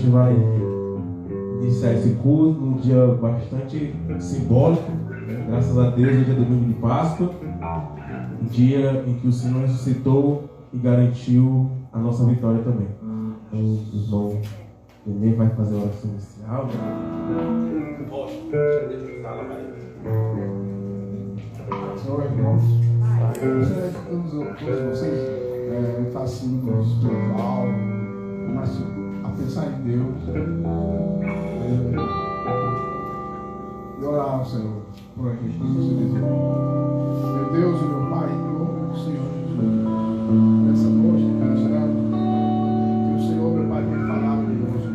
vai iniciar esse culto num dia bastante simbólico. Graças a Deus, hoje é domingo de Páscoa, um dia em que o Senhor ressuscitou e garantiu a nossa vitória também. Então, o irmão Nenê vai fazer a oração inicial. Senhor, irmãos, gostaria que todos vocês façam no espiritual, comecem a pensar em Deus e orar ao Senhor por aqui, todos os dias. Meu Deus e meu Pai, em nome do Senhor Jesus, nessa noite, demonstrando que o Senhor, meu Pai, tem falado conosco,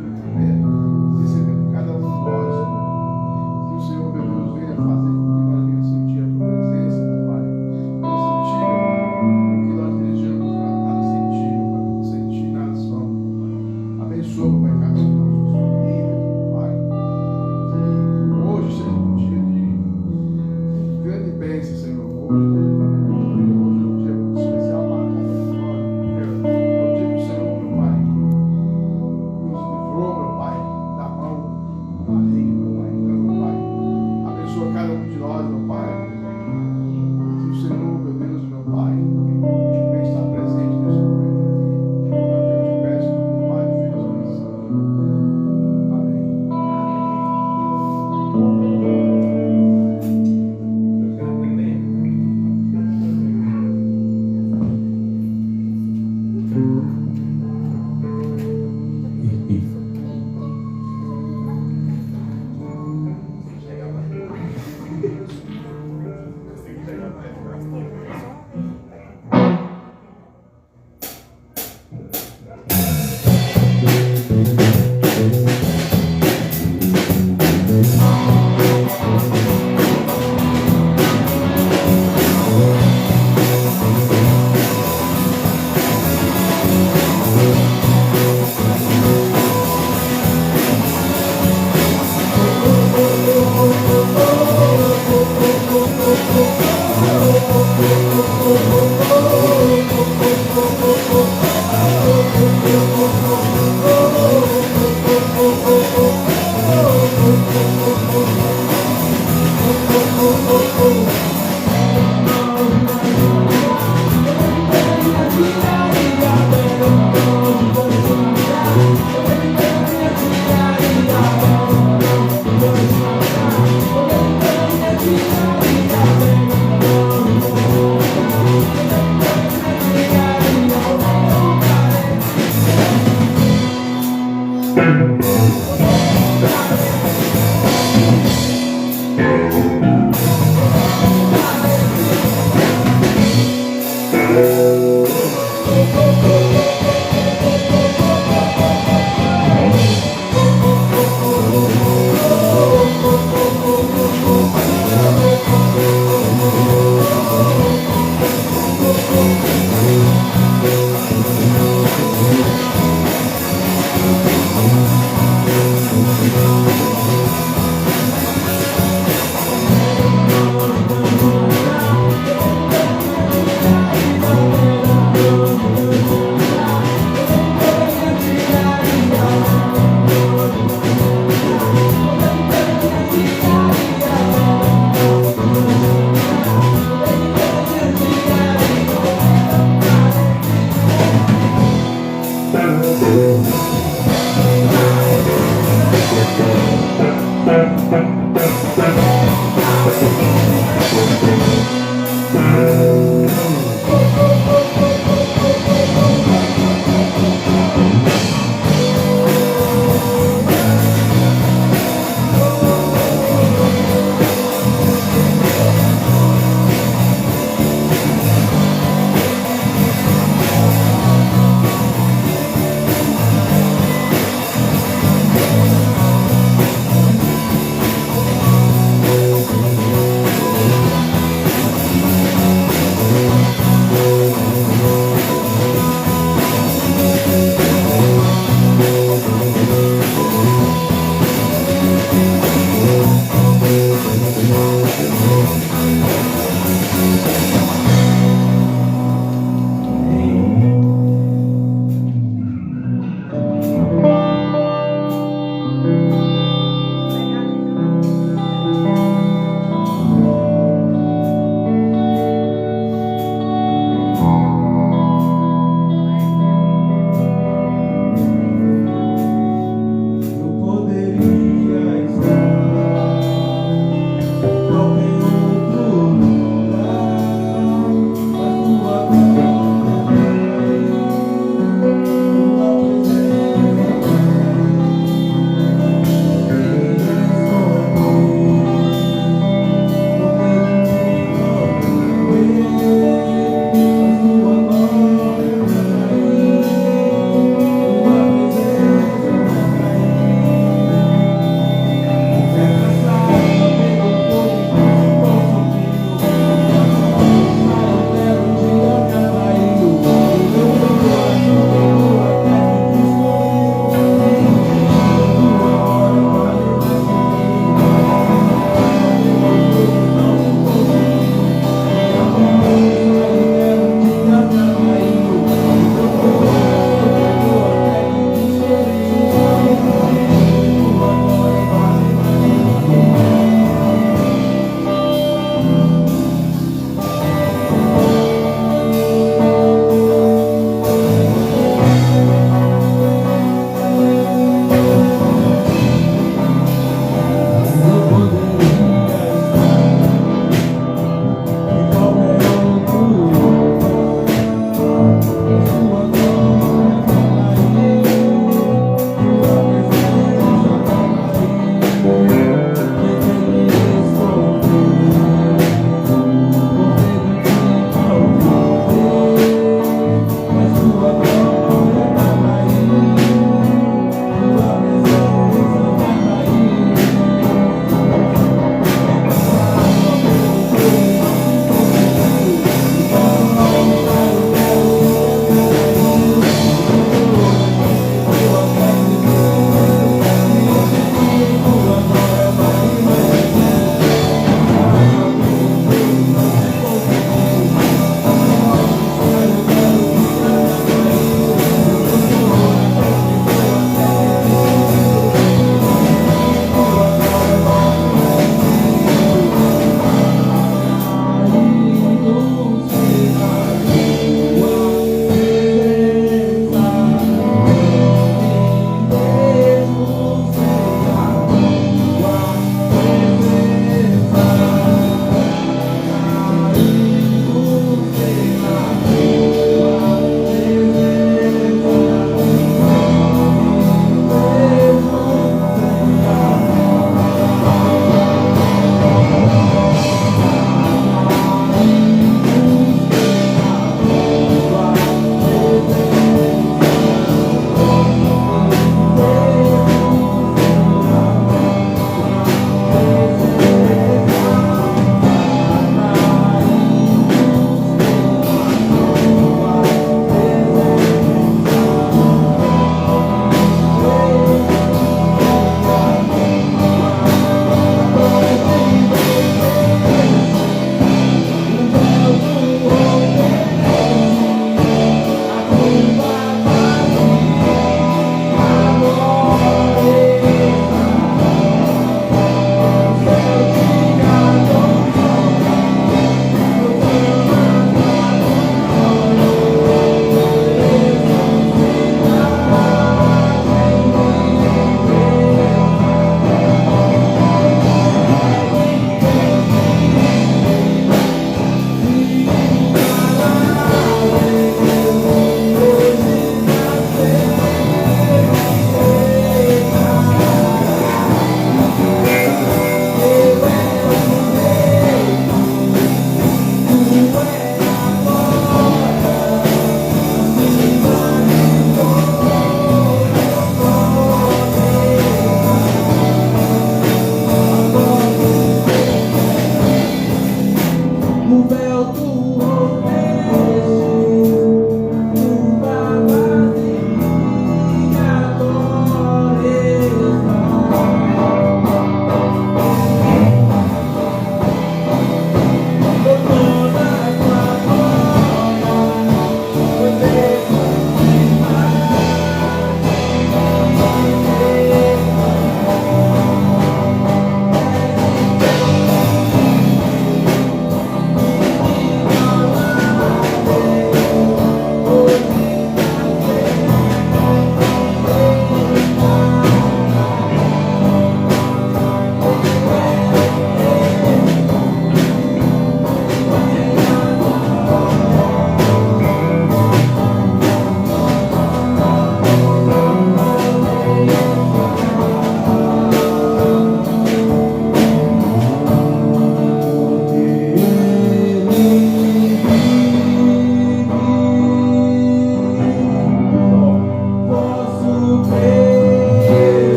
recebendo cada um de nós, que o Senhor, meu Deus, venha fazer com que nós venhamos sentir a tua presença, meu Pai, venha sentir, meu Pai, o que nós desejamos nada sentir, meu Pai, porque sentir nada somos, meu Pai. Abençoa, meu Pai, cada um de nós, suas famílias, meu Pai, que hoje seja um dia de grande bênção, Senhor. Hoje é um dia muito especial para cada um de nós, porque é o dia que o Senhor, meu Pai, nos livrou, meu Pai, da mão do maligno, meu Pai. Então, meu Pai, abençoa cada um de nós, meu Pai. Que o Senhor, meu Deus, meu Pai, venha estar presente nesse momento aqui. É o que eu te peço, meu Pai, Filho e Espírito Santo. Amém.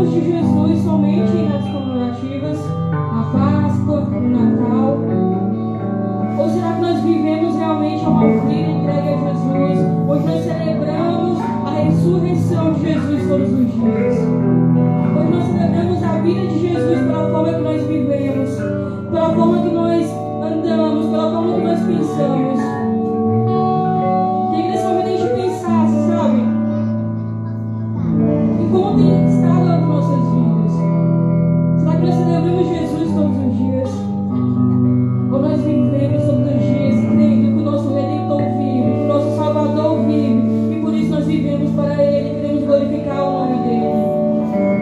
lembramos de Jesus somente nas comemorativas, na Páscoa, no Natal? Ou será que nós vivemos realmente a uma vida entregue a Jesus, onde nós celebramos a ressurreição de Jesus todos os dias? Onde nós celebramos a vida de Jesus pela forma que nós vivemos, pela forma que nós andamos, pela forma que nós pensamos? Que nesse momento a gente pensasse, sabe? E como tem estado as nossas vidas? Será que nós celebramos Jesus todos os dias? Ou nós vivemos todos os dias crendo que o nosso Redentor vive, que o nosso Salvador vive, e por isso nós vivemos para Ele e queremos glorificar o nome dEle?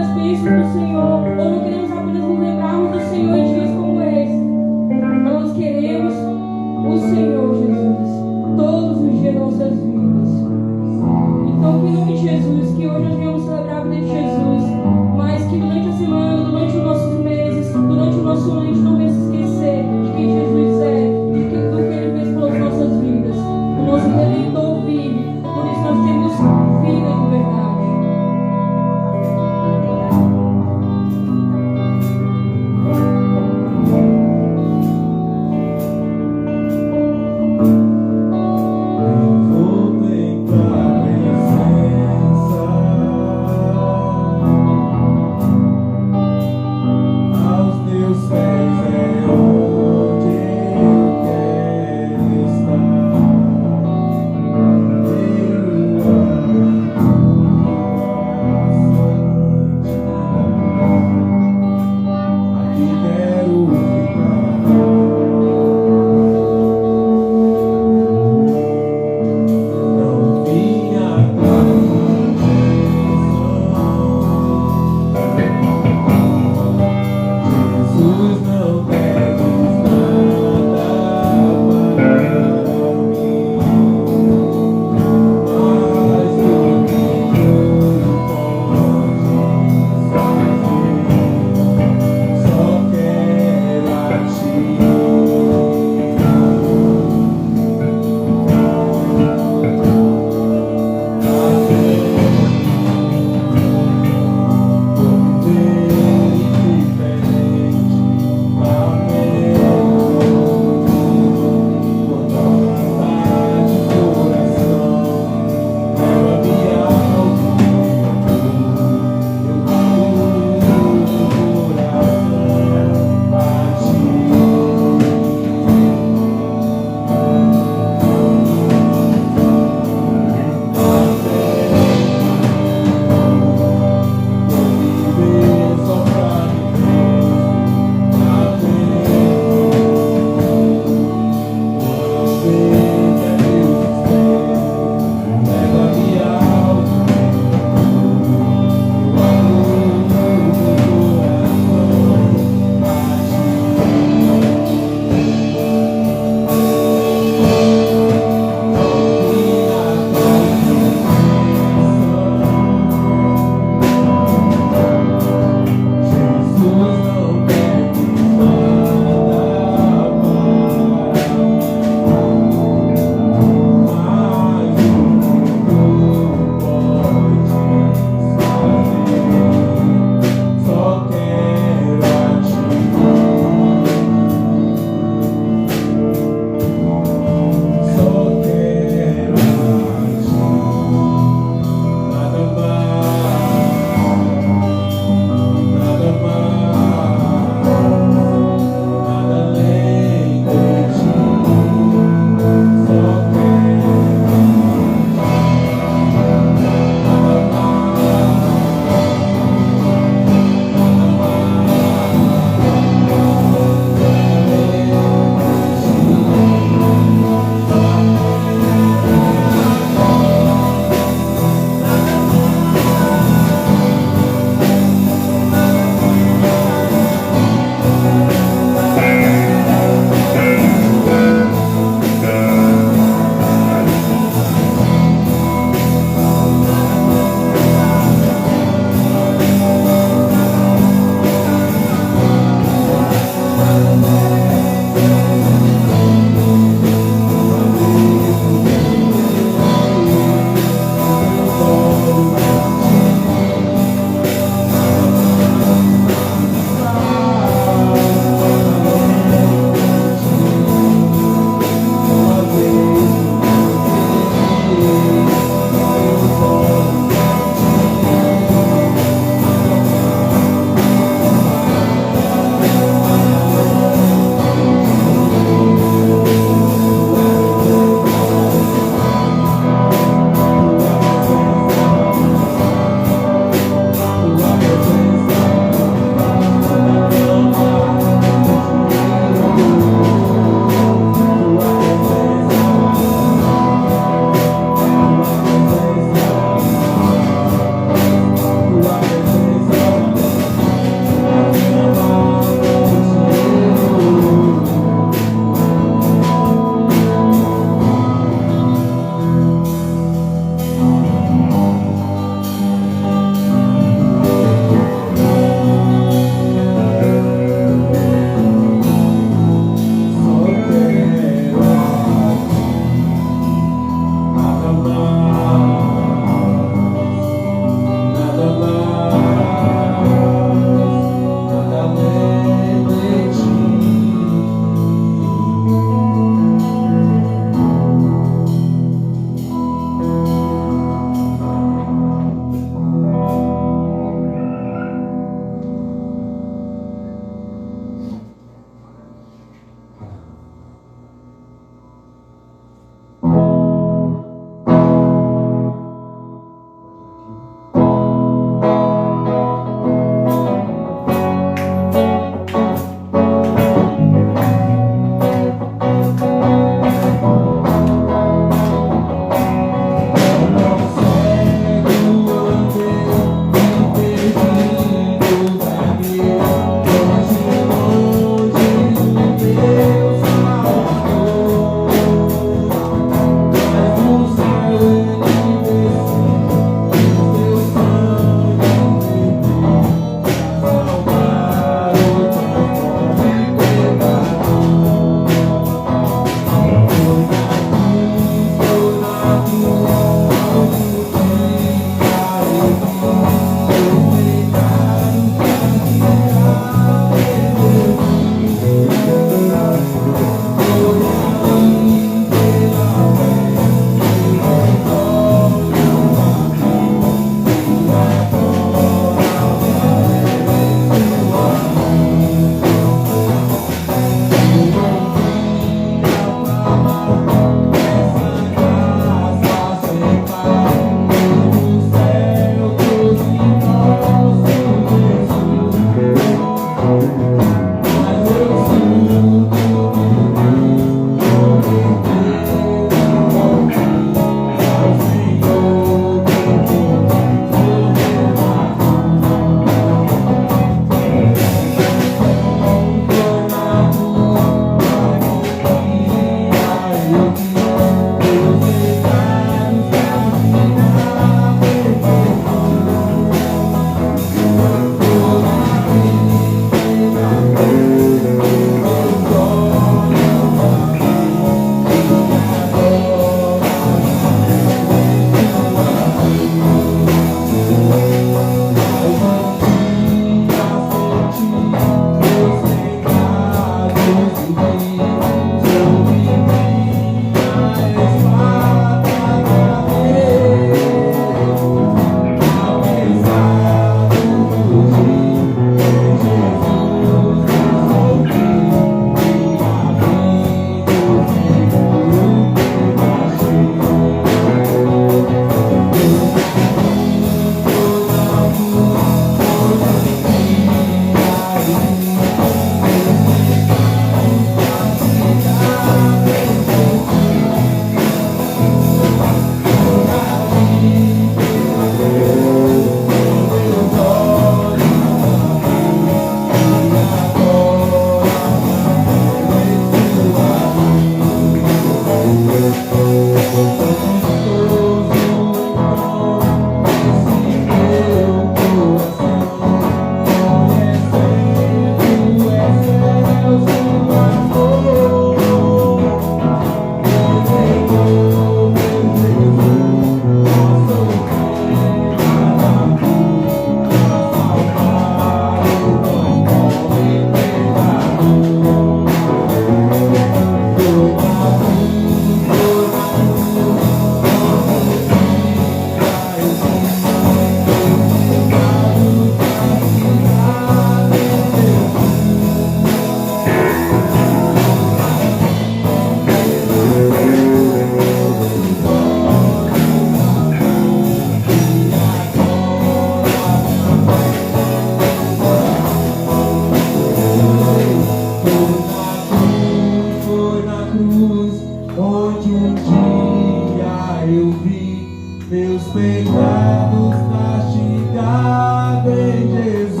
meus pecados castigado em Jesus.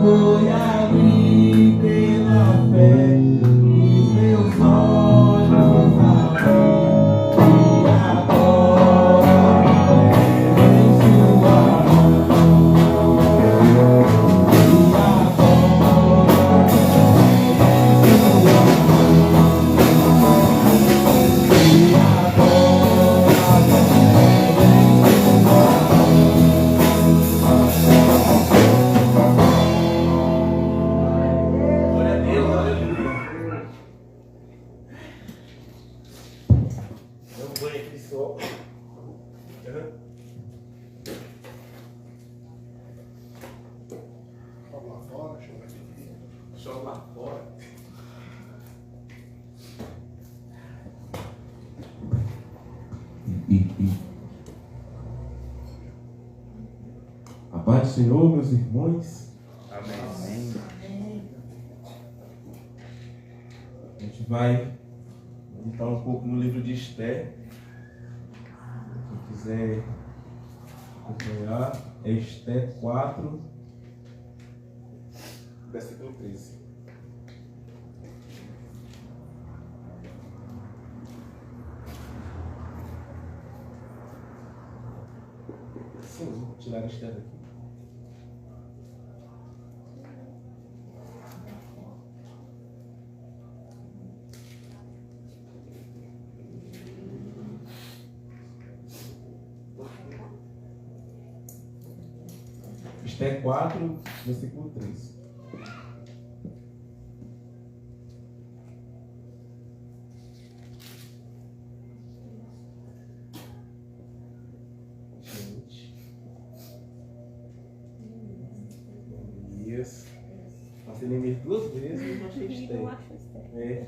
Foi ali pela fé que meus olhos abriram e agora em sua mão. E agora em sua A paz do Senhor, meus irmãos. Amém. A gente vai meditar um pouco no livro de Esther. Quem quiser acompanhar, é Esther 4, versículo 13. Sim, vou tirar a Esther daqui. Esther 4, versículo 13. Gente. Isso. Passei limite 2 vezes e não achei Esther. É.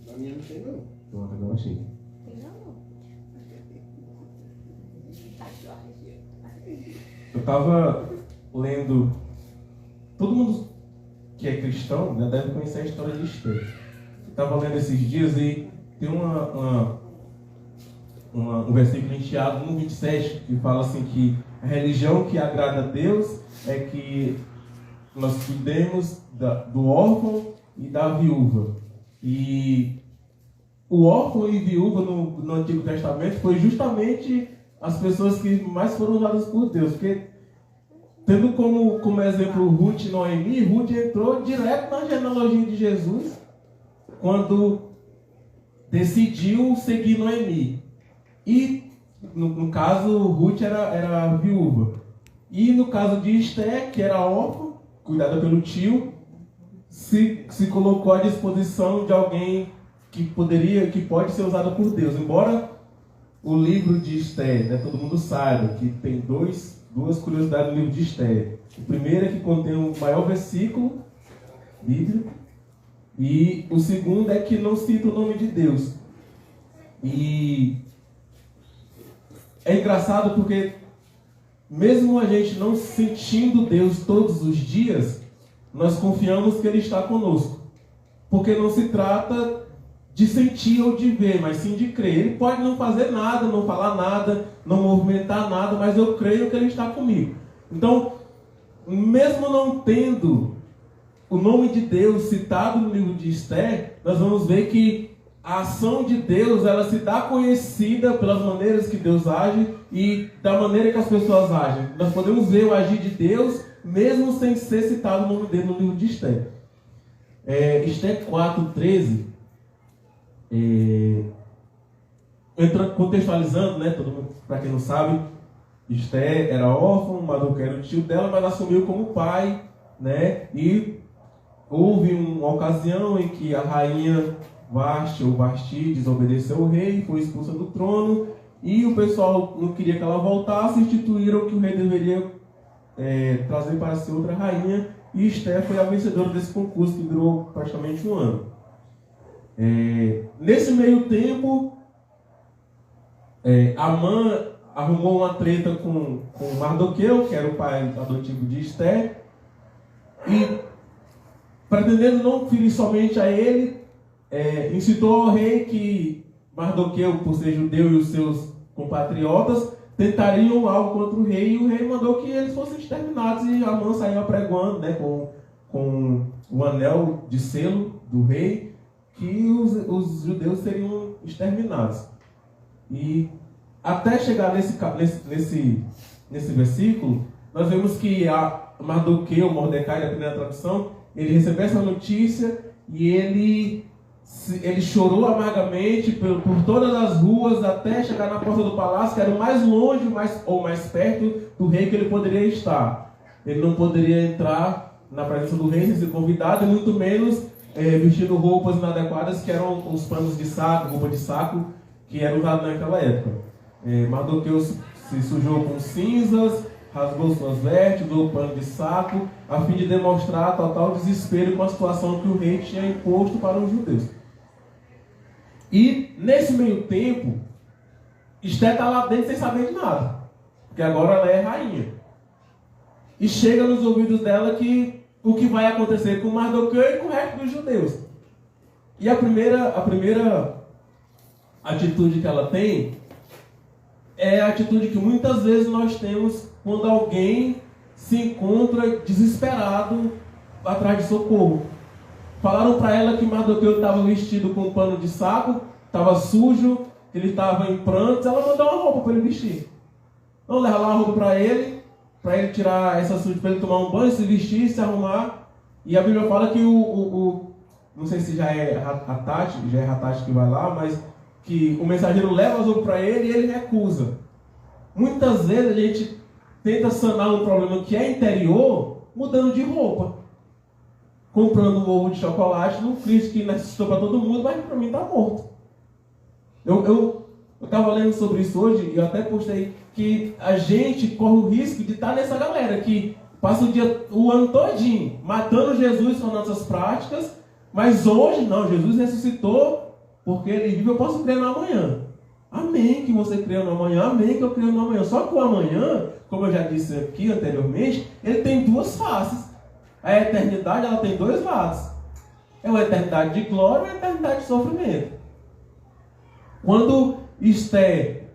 Na minha não tem, não. Pronto, agora achei. Eu estava lendo. Todo mundo que é cristão, né, deve conhecer a história de Esther. Eu estava lendo esses dias e tem um versículo em Tiago 1,27 que fala assim que a religião que agrada a Deus é que nós cuidemos do órfão e da viúva. E o órfão e viúva no Antigo Testamento foi justamente as pessoas que mais foram usadas por Deus, porque tendo como exemplo Ruth e Noemi, Ruth entrou direto na genealogia de Jesus quando decidiu seguir Noemi. E no caso Ruth era viúva. E no caso de Esther, que era órfã, cuidada pelo tio, se colocou à disposição de alguém que pode ser usado por Deus. Embora o livro de Esther, né, todo mundo saiba que tem duas curiosidades no livro de Esther. O primeiro é que contém o maior versículo bíblico, e o segundo é que não cita o nome de Deus. E é engraçado porque mesmo a gente não sentindo Deus todos os dias, nós confiamos que Ele está conosco. Porque não se trata de sentir ou de ver, mas sim de crer. Ele pode não fazer nada, não falar nada, não movimentar nada, mas eu creio que Ele está comigo. Então, mesmo não tendo o nome de Deus citado no livro de Esther, nós vamos ver que a ação de Deus, ela se dá conhecida pelas maneiras que Deus age e da maneira que as pessoas agem. Nós podemos ver o agir de Deus, mesmo sem ser citado o nome dele no livro de Esther. Esther 4:13, contextualizando, né, todo mundo, para quem não sabe, Esther era órfã, Mardoqueu era o tio dela, mas assumiu como pai, né, e houve uma ocasião em que a rainha Vasti desobedeceu o rei, foi expulsa do trono, e o pessoal não queria que ela voltasse, instituíram que o rei deveria trazer para si outra rainha, e Esther foi a vencedora desse concurso que durou praticamente um ano. Nesse meio tempo, Amã arrumou uma treta com Mardoqueu, que era o pai adotivo de Esther, e pretendendo não ferir somente a ele, incitou ao rei que Mardoqueu, por ser judeu, e os seus compatriotas tentariam algo contra o rei, e o rei mandou que eles fossem exterminados, e Amã saiu apregoando, né, com o anel de selo do rei, que os judeus seriam exterminados. E até chegar nesse versículo, nós vemos que Mardoqueu, Mordecai, da primeira tradução, ele recebeu essa notícia e ele chorou amargamente por todas as ruas até chegar na porta do palácio, que era o mais longe ou mais perto do rei que ele poderia estar. Ele não poderia entrar na presença do rei sem ser convidado, e muito menos vestindo roupas inadequadas, que eram os panos de saco, roupa de saco, que eram usados naquela época. Mardoqueu se sujou com cinzas, rasgou suas vestes, usou o pano de saco, a fim de demonstrar total desespero com a situação que o rei tinha imposto para os judeus. E nesse meio tempo, Esté está lá dentro sem saber de nada, porque agora ela é rainha. E chega nos ouvidos dela que o que vai acontecer com Mardoqueu e com o resto dos judeus. E a primeira atitude que ela tem é a atitude que muitas vezes nós temos quando alguém se encontra desesperado atrás de socorro. Falaram para ela que Mardoqueu estava vestido com um pano de saco, estava sujo, ele estava em prantos. Ela mandou uma roupa para ele vestir. Então leva lá a roupa para ele tirar essa suja, para ele tomar um banho, se vestir, se arrumar. E a Bíblia fala que não sei se já é Ratati que vai lá, mas que o mensageiro leva as roupas para ele e ele recusa. Muitas vezes a gente tenta sanar um problema que é interior mudando de roupa. Comprando um ovo de chocolate num Cristo que necessitou para todo mundo, mas para mim está morto. Eu estava lendo sobre isso hoje e eu até postei que a gente corre o risco de estar nessa galera que passa o ano todinho matando Jesus com nossas práticas, mas hoje não, Jesus ressuscitou porque ele vive, eu posso crer no amanhã. Amém que você creu no amanhã, amém que eu creio no amanhã. Só que o amanhã, como eu já disse aqui anteriormente, ele tem duas faces. A eternidade, ela tem dois lados. É uma eternidade de glória e uma eternidade de sofrimento. Quando Esté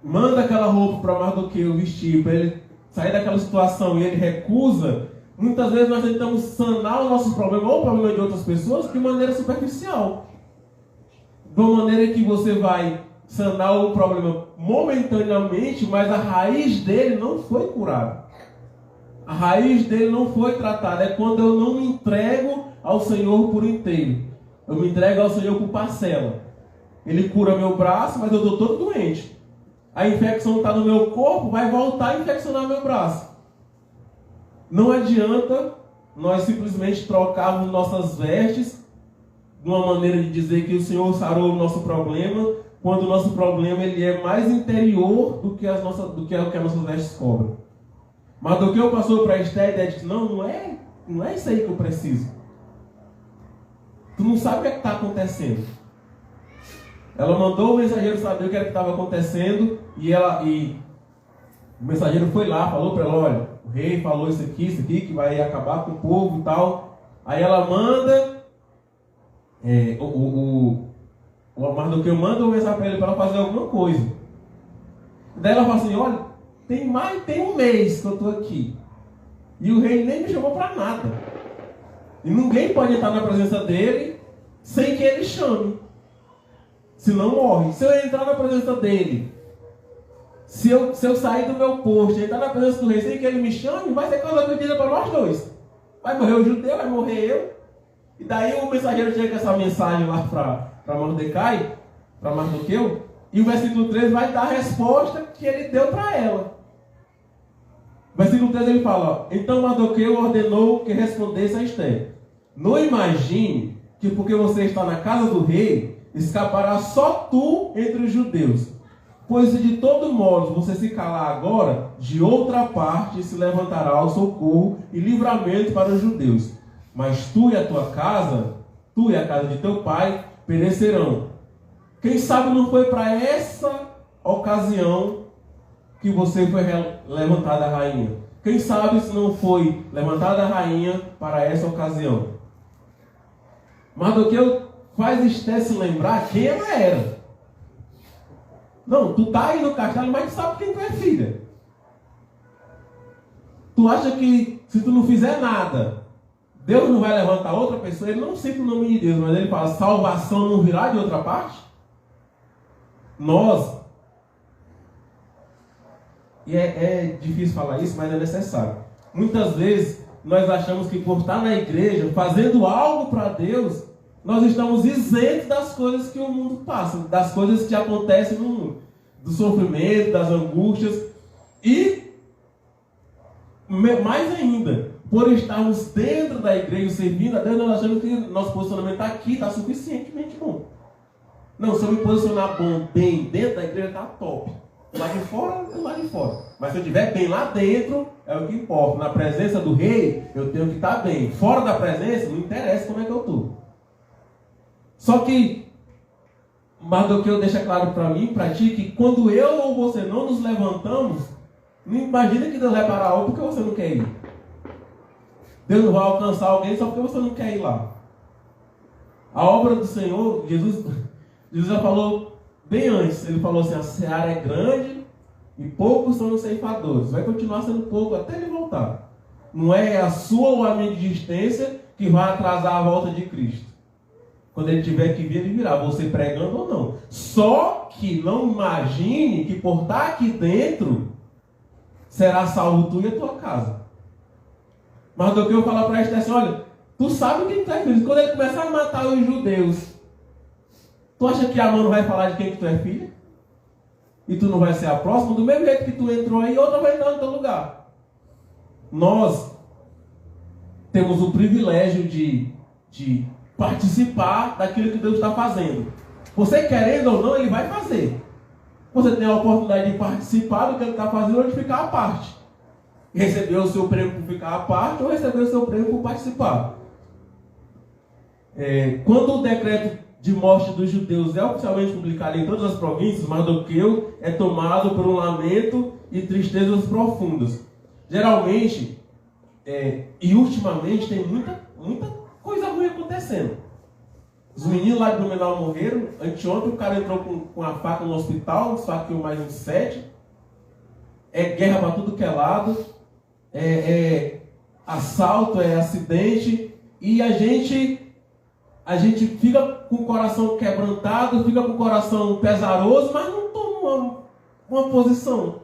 manda aquela roupa para Mardoqueu vestir, para ele sair daquela situação e ele recusa, muitas vezes nós tentamos sanar o nosso problema ou o problema de outras pessoas de maneira superficial. De uma maneira que você vai sanar o problema momentaneamente, mas a raiz dele não foi curada. A raiz dele não foi tratada. É quando eu não me entrego ao Senhor por inteiro. Eu me entrego ao Senhor por parcela. Ele cura meu braço, mas eu estou todo doente. A infecção está no meu corpo, vai voltar a infeccionar meu braço. Não adianta nós simplesmente trocarmos nossas vestes de uma maneira de dizer que o Senhor sarou o nosso problema, quando o nosso problema ele é mais interior do que o que as nossas vestes cobram. Mardoqueu passou para Esté a ideia de que não é isso aí que eu preciso. Tu não sabe o que é que está acontecendo. Ela mandou o mensageiro saber o que era que estava acontecendo e o mensageiro foi lá, falou para ela, olha, o rei falou isso aqui, que vai acabar com o povo e tal. Aí ela manda, o Mardoqueu manda uma mensagem para ele para ela fazer alguma coisa. Daí ela fala assim, olha, tem um mês que eu estou aqui. E o rei nem me chamou para nada. E ninguém pode entrar na presença dele sem que ele chame. Senão morre. Se eu entrar na presença dele, se eu sair do meu posto e entrar na presença do rei sem que ele me chame, vai ser coisa perdida para nós dois. Vai morrer o judeu, vai morrer eu. E daí o mensageiro chega com essa mensagem lá para Mordecai, para Mardoqueu, e o versículo 3 vai dar a resposta que ele deu para ela. O versículo 3 ele fala, então Mardoqueu ordenou que respondesse a Esté. Não imagine que porque você está na casa do rei, escapará só tu entre os judeus. Pois se de todo modo você se calar agora, de outra parte se levantará o socorro e livramento para os judeus. Mas tu e a tua casa, tu e a casa de teu pai, perecerão. Quem sabe não foi para essa ocasião que você foi levantada a rainha? Quem sabe se não foi levantada a rainha para essa ocasião? Mardoqueu faz Esté se lembrar quem ela era. Não, tu tá aí no castelo, mas tu sabe quem tu é filha. Tu acha que se tu não fizer nada, Deus não vai levantar outra pessoa? Ele não cita o nome de Deus, mas ele fala, salvação não virá de outra parte? Nós, e é difícil falar isso, mas é necessário. Muitas vezes, nós achamos que por estar na igreja, fazendo algo para Deus, nós estamos isentos das coisas que o mundo passa, das coisas que acontecem no mundo, do sofrimento, das angústias, e mais ainda, por estarmos dentro da igreja, servindo a Deus, nós achamos que nosso posicionamento aqui está suficientemente bom. Não, se eu me posicionar bem dentro da igreja, está top. Lá de fora, lá de fora. Mas se eu estiver bem lá dentro, é o que importa. Na presença do rei, eu tenho que estar bem. Fora da presença, não interessa como é que eu estou. Só que, mas do que eu deixo claro para mim, para ti, que quando eu ou você não nos levantamos, não imagina que Deus vai parar algo porque você não quer ir. Deus não vai alcançar alguém só porque você não quer ir lá. A obra do Senhor, Jesus já falou bem antes. Ele falou assim, a seara é grande e poucos são os ceifadores. Vai continuar sendo pouco até ele voltar. Não é a sua ou a minha existência que vai atrasar a volta de Cristo. Quando ele tiver que vir, ele virá, você pregando ou não. Só que não imagine que por estar aqui dentro será salvo tu e a tua casa. Mas do que eu falar para ele é assim, olha, tu sabe quem tu é filho. Quando ele começar a matar os judeus, tu acha que a mãe não vai falar de quem que tu é filha? E tu não vai ser a próxima? Do mesmo jeito que tu entrou aí, outra vai entrar no teu lugar. Nós temos o privilégio de participar daquilo que Deus está fazendo. Você querendo ou não, Ele vai fazer. Você tem a oportunidade de participar do que Ele está fazendo ou de ficar à parte. Receber o seu prêmio por ficar à parte ou receber o seu prêmio por participar. Quando o decreto de morte dos judeus é oficialmente publicado em todas as províncias, Mardoqueu é tomado por um lamento e tristezas profundas. Geralmente, e ultimamente, tem muita coisa ruim acontecendo. Os meninos lá de Blumenau morreram. Anteontem o cara entrou com a faca no hospital, esfaqueou mais uns 7. É guerra para tudo que é lado. É assalto, é acidente. E a gente fica com o coração quebrantado, fica com o coração pesaroso, mas não toma uma posição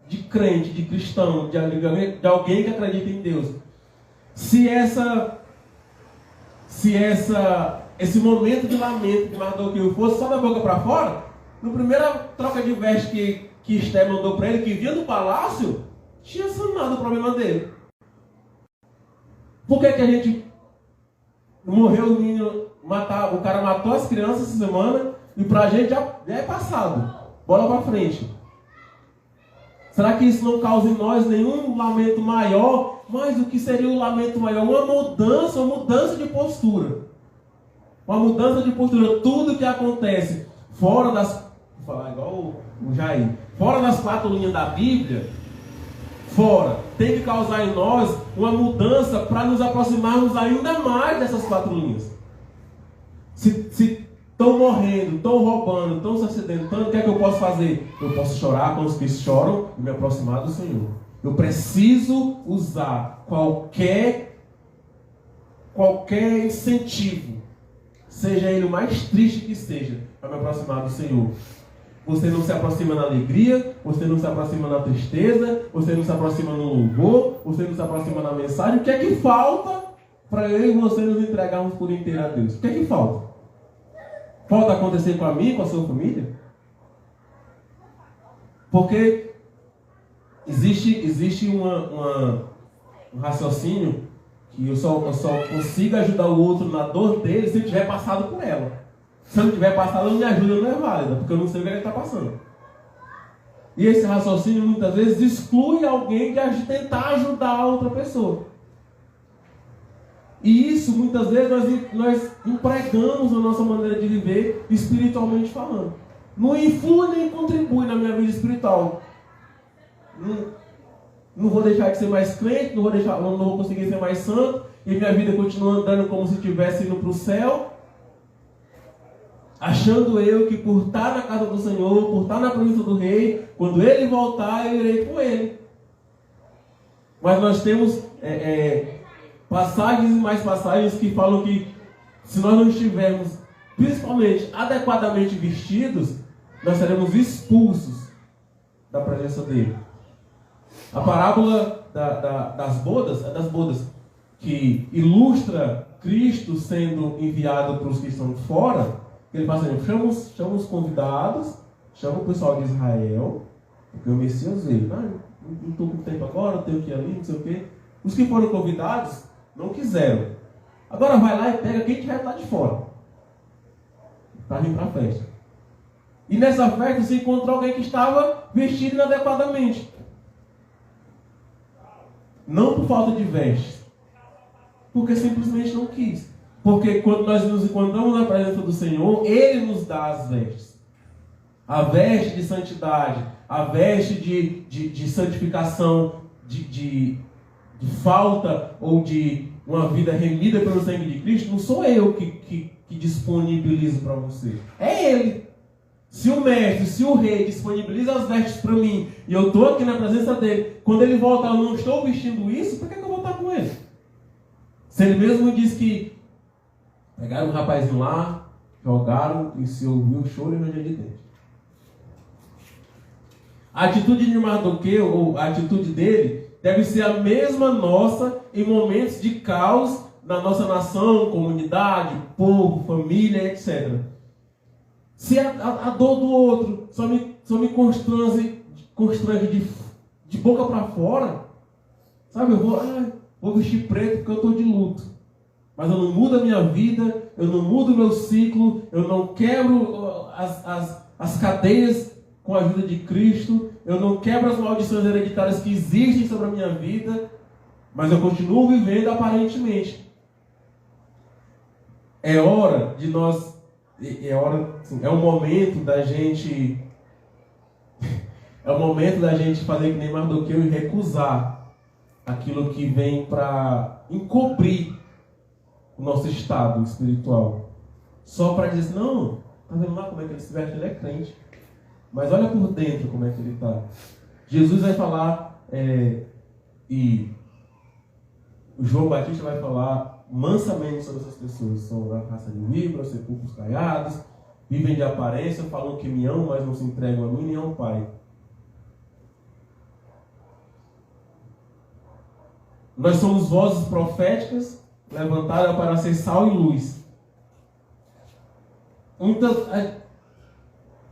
de crente, de cristão, de alguém que acredita em Deus. Se esse momento de lamento de Mardoqueu fosse só da boca para fora, no primeira troca de veste que Esther mandou para ele, que vinha do palácio, tinha sanado o problema dele. Por que a gente morreu o menino, o cara matou as crianças essa semana e pra gente já é passado, bola pra frente? Será que isso não causa em nós nenhum lamento maior? Mas o que seria um lamento maior? Uma mudança de postura. Uma mudança de postura. Tudo que acontece fora das... Vou falar igual o Jair. Fora das 4 linhas da Bíblia, tem que causar em nós uma mudança para nos aproximarmos ainda mais dessas 4 linhas. Se estão morrendo, estão roubando, estão se acidentando, o que é que eu posso fazer? Eu posso chorar com os que choram e me aproximar do Senhor. Eu preciso usar qualquer incentivo, seja ele o mais triste que seja, para me aproximar do Senhor. Você não se aproxima na alegria, você não se aproxima na tristeza, você não se aproxima no louvor, você não se aproxima na mensagem. O que é que falta para eu e você nos entregarmos por inteiro a Deus? O que é que falta? Falta acontecer com a minha e com a sua família? Porque existe um raciocínio que eu só consigo ajudar o outro na dor dele se eu tiver passado por ela. Se eu não tiver passado, a minha ajuda não é válida, porque eu não sei o que ele está passando. E esse raciocínio muitas vezes exclui alguém de tentar ajudar a outra pessoa. E isso muitas vezes nós empregamos na nossa maneira de viver, espiritualmente falando. Não influi nem contribui na minha vida espiritual. Não vou deixar de ser mais crente, não vou conseguir ser mais santo, e minha vida continua andando como se estivesse indo para o céu. achando eu que por estar na casa do Senhor, por estar na presença do Rei, quando Ele voltar, eu irei com Ele. Mas nós temos passagens e mais passagens que falam que se nós não estivermos, principalmente, adequadamente vestidos, nós seremos expulsos da presença dele. A parábola das bodas, que ilustra Cristo sendo enviado para os que estão fora, ele fala assim, chama os convidados, chama o pessoal de Israel, porque o Messias veio. Não estou com tempo agora, tenho que ir ali, não sei o quê. Os que foram convidados não quiseram. Agora vai lá e pega quem estiver lá de fora, para vir para a festa. E nessa festa se encontrou alguém que estava vestido inadequadamente. Não por falta de vestes, porque simplesmente não quis. Porque quando nós nos encontramos na presença do Senhor, Ele nos dá as vestes. A veste de santidade, a veste de santificação, de falta ou de uma vida remida pelo sangue de Cristo, não sou eu que disponibilizo para você. É Ele. Se o mestre, se o rei disponibiliza as vestes para mim e eu estou aqui na presença dele, quando ele voltar eu não estou vestindo isso, por que eu vou estar com ele? Se ele mesmo diz que pegaram um rapazinho lá, jogaram e se ouviu o choro e ranger de dente. A atitude de Mardoqueu, ou a atitude dele, deve ser a mesma nossa em momentos de caos na nossa nação, comunidade, povo, família, etc. Se a dor do outro só me constrange de boca para fora, sabe, eu vou vestir preto porque eu estou de luto. Mas eu não mudo a minha vida, eu não mudo o meu ciclo, eu não quebro as cadeias com a ajuda de Cristo, eu não quebro as maldições hereditárias que existem sobre a minha vida, mas eu continuo vivendo aparentemente. É hora de nós, é o momento da gente, fazer que nem Mardoqueu e recusar aquilo que vem para encobrir o nosso estado espiritual. Só para dizer assim, não, tá vendo lá como é que ele se veste? Ele é crente. Mas olha por dentro como é que ele está. Jesus vai falar, e o João Batista vai falar mansamente sobre essas pessoas. São da raça de víboras, sepulcros caiados, vivem de aparência, falam que me amam, mas não se entregam a mim nem ao Pai. Nós somos vozes proféticas levantadas para ser sal e luz.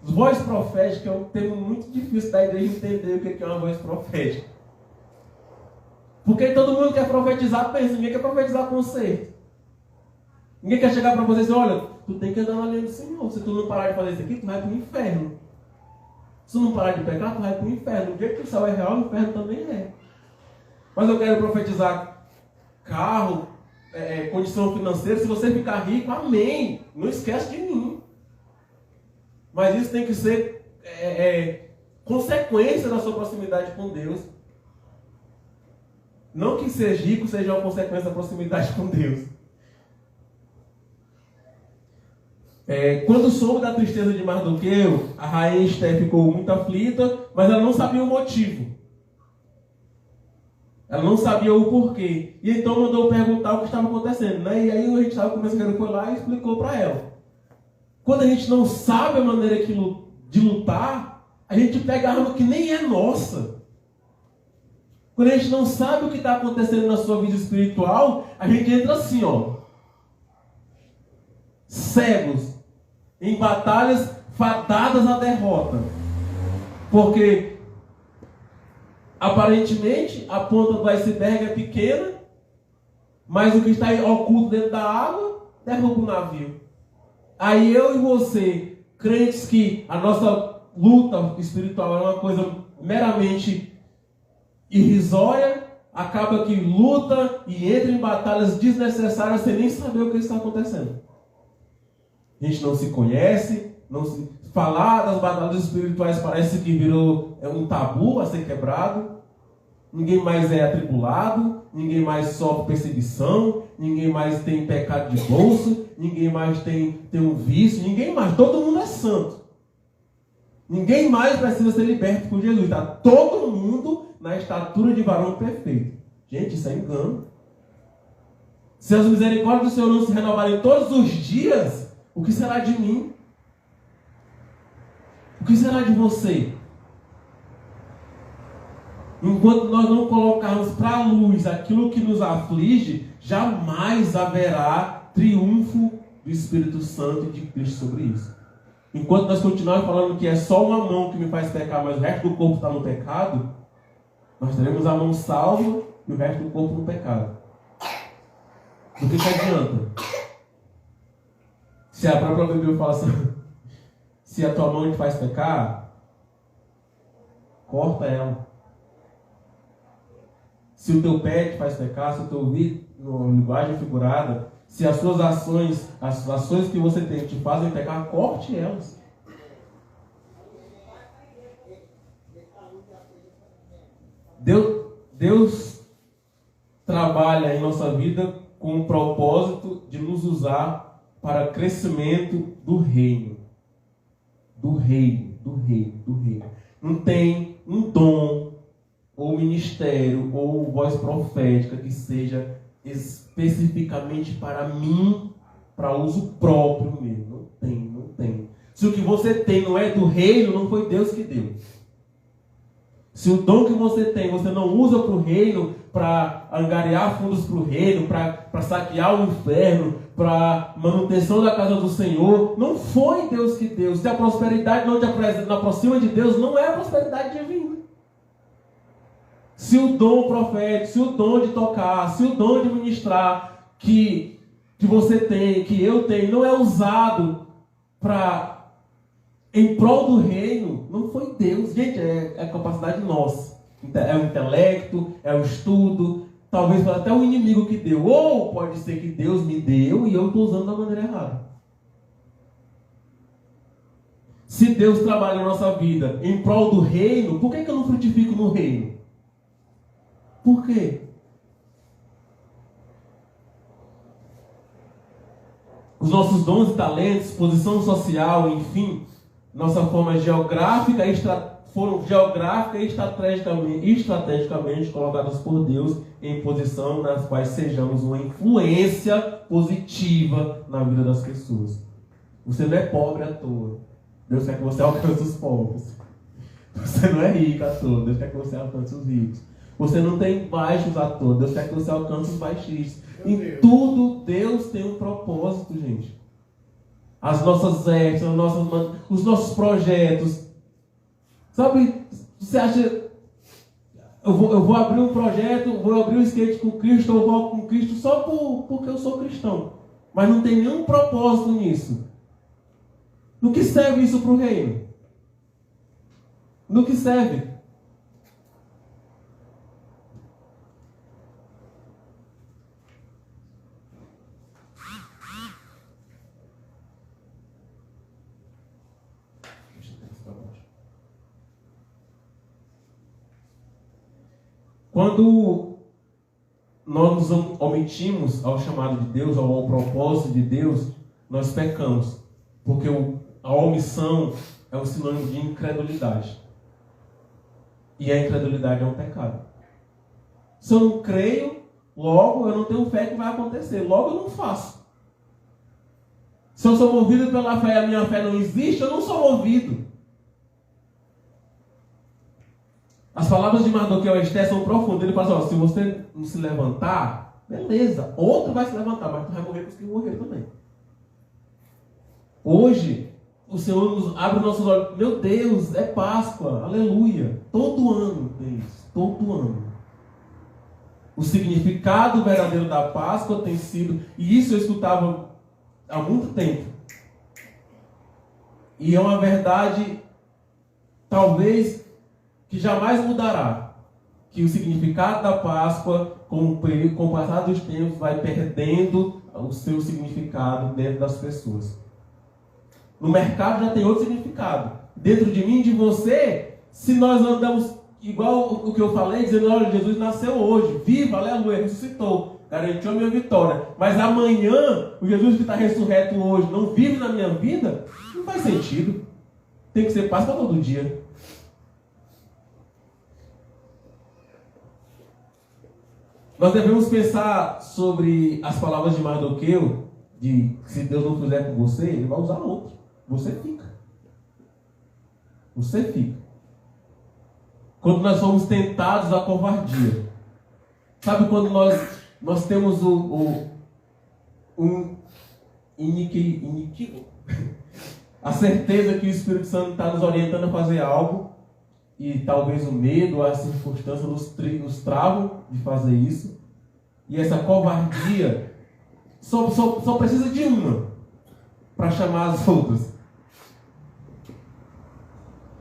Voz profética é um termo muito difícil da igreja entender o que é uma voz profética. Porque todo mundo quer profetizar, pensa, ninguém quer profetizar conceito. Ninguém quer chegar para você e dizer, olha, tu tem que andar na linha do Senhor. Se tu não parar de fazer isso aqui, tu vai para o inferno. Se tu não parar de pecar, tu vai para o inferno. O dia que o céu é real, o inferno também é. Mas eu quero profetizar carro, condição financeira. Se você ficar rico, amém. Não esquece de mim. Mas isso tem que ser consequência da sua proximidade com Deus. Não que ser rico seja uma consequência da proximidade com Deus. Quando soube da tristeza de Mardoqueu, a rainha Esther ficou muito aflita, mas ela não sabia o motivo. Ela não sabia o porquê. E então mandou perguntar o que estava acontecendo. Né? E aí a gente estava começando, foi lá e explicou para ela. Quando a gente não sabe a maneira de lutar, a gente pega arma que nem é nossa. Quando a gente não sabe o que está acontecendo na sua vida espiritual, a gente entra assim, cegos, em batalhas fadadas à derrota. Porque, aparentemente, a ponta do iceberg é pequena, mas o que está oculto dentro da água derruba o navio. Aí eu e você, crentes que a nossa luta espiritual é uma coisa meramente irrisória, acaba que luta e entra em batalhas desnecessárias sem nem saber o que está acontecendo. A gente não se conhece, falar das batalhas espirituais parece que virou um tabu a ser quebrado. ninguém mais é atribulado, ninguém mais sofre perseguição, ninguém mais tem pecado de bolso, ninguém mais tem um vício, ninguém mais, todo mundo é santo. Ninguém mais precisa ser liberto por Jesus. Está todo mundo na estatura de varão perfeito. Gente, isso é engano. Se as misericórdias do Senhor não se renovarem todos os dias, o que será de mim? O que será de você? Enquanto nós não colocarmos para a luz aquilo que nos aflige, jamais haverá triunfo do Espírito Santo e de Cristo sobre isso. Enquanto nós continuarmos falando que é só uma mão que me faz pecar, mas o resto do corpo está no pecado, nós teremos a mão salva e o resto do corpo no pecado. Do que adianta? Se a própria Bíblia fala assim, se a tua mão te faz pecar, corta ela. Se o teu pé te faz pecar, se o teu ouvido, na linguagem figurada, se as suas ações, as ações que você tem te fazem pecar, corte elas. Deus trabalha em nossa vida com o propósito de nos usar para crescimento do reino. Do reino. Não tem um dom, ou ministério, ou voz profética que seja especificamente para mim, para uso próprio mesmo. Não tem. Se o que você tem não é do reino, não foi Deus que deu. Se o dom que você tem, você não usa para o reino, para angariar fundos para o reino, para saquear o inferno, para manutenção da casa do Senhor, não foi Deus que deu. Se a prosperidade não te aproxima de Deus, não é a prosperidade divina. Se o dom profético, se o dom de tocar, se o dom de ministrar que você tem, que eu tenho, não é usado em prol do reino, não foi Deus. Gente, é capacidade nossa. É o intelecto, é o estudo, talvez até o inimigo que deu. Ou pode ser que Deus me deu e eu estou usando da maneira errada. Se Deus trabalha na nossa vida em prol do reino, por que eu não frutifico no reino? Por quê? Os nossos dons e talentos, posição social, enfim, nossa forma geográfica foram geográfica e estrategicamente colocadas por Deus em posição nas quais sejamos uma influência positiva na vida das pessoas. Você não é pobre à toa. Deus quer que você alcance os pobres. Você não é rico à toa. Deus quer que você alcance os ricos. Você não tem baixos à toa. Deus quer que você alcance os baixistas. Em tudo, Deus tem um propósito, gente. As nossas vestes, os nossos projetos. Sabe, você acha... Eu vou abrir um projeto, vou abrir um skate com Cristo, eu vou com Cristo só porque eu sou cristão. Mas não tem nenhum propósito nisso. No que serve isso para o reino? No que serve? Quando nós nos omitimos ao chamado de Deus, ao propósito de Deus, nós pecamos. Porque a omissão é um sinônimo de incredulidade. E a incredulidade é um pecado. Se eu não creio, logo eu não tenho fé que vai acontecer. Logo eu não faço. Se eu sou movido pela fé e a minha fé não existe, eu não sou movido. As palavras de Mardoqueu e Esté são profundas. Ele fala assim, se você não se levantar, beleza, outro vai se levantar, mas tu vai morrer com os que morreram também. Hoje, o Senhor nos abre nossos olhos. Meu Deus, é Páscoa, aleluia. Todo ano tem isso, todo ano. O significado verdadeiro da Páscoa tem sido, e isso eu escutava há muito tempo. E é uma verdade, talvez, que jamais mudará. Que o significado da Páscoa, com o passar dos tempos, vai perdendo o seu significado dentro das pessoas. No mercado já tem outro significado. Dentro de mim e de você, se nós andamos igual o que eu falei, dizendo, olha, Jesus nasceu hoje, viva, aleluia, ressuscitou, garantiu a minha vitória. Mas amanhã, o Jesus que está ressurreto hoje não vive na minha vida, não faz sentido. Tem que ser paz para todo dia. Nós devemos pensar sobre as palavras de Mardoqueu, de se Deus não fizer com você, ele vai usar outro. Você fica. Você fica. Quando nós somos tentados à covardia. Sabe quando nós temos a certeza que o Espírito Santo está nos orientando a fazer algo e talvez o medo, a circunstância nos travam de fazer isso. E essa covardia só precisa de uma para chamar as outras.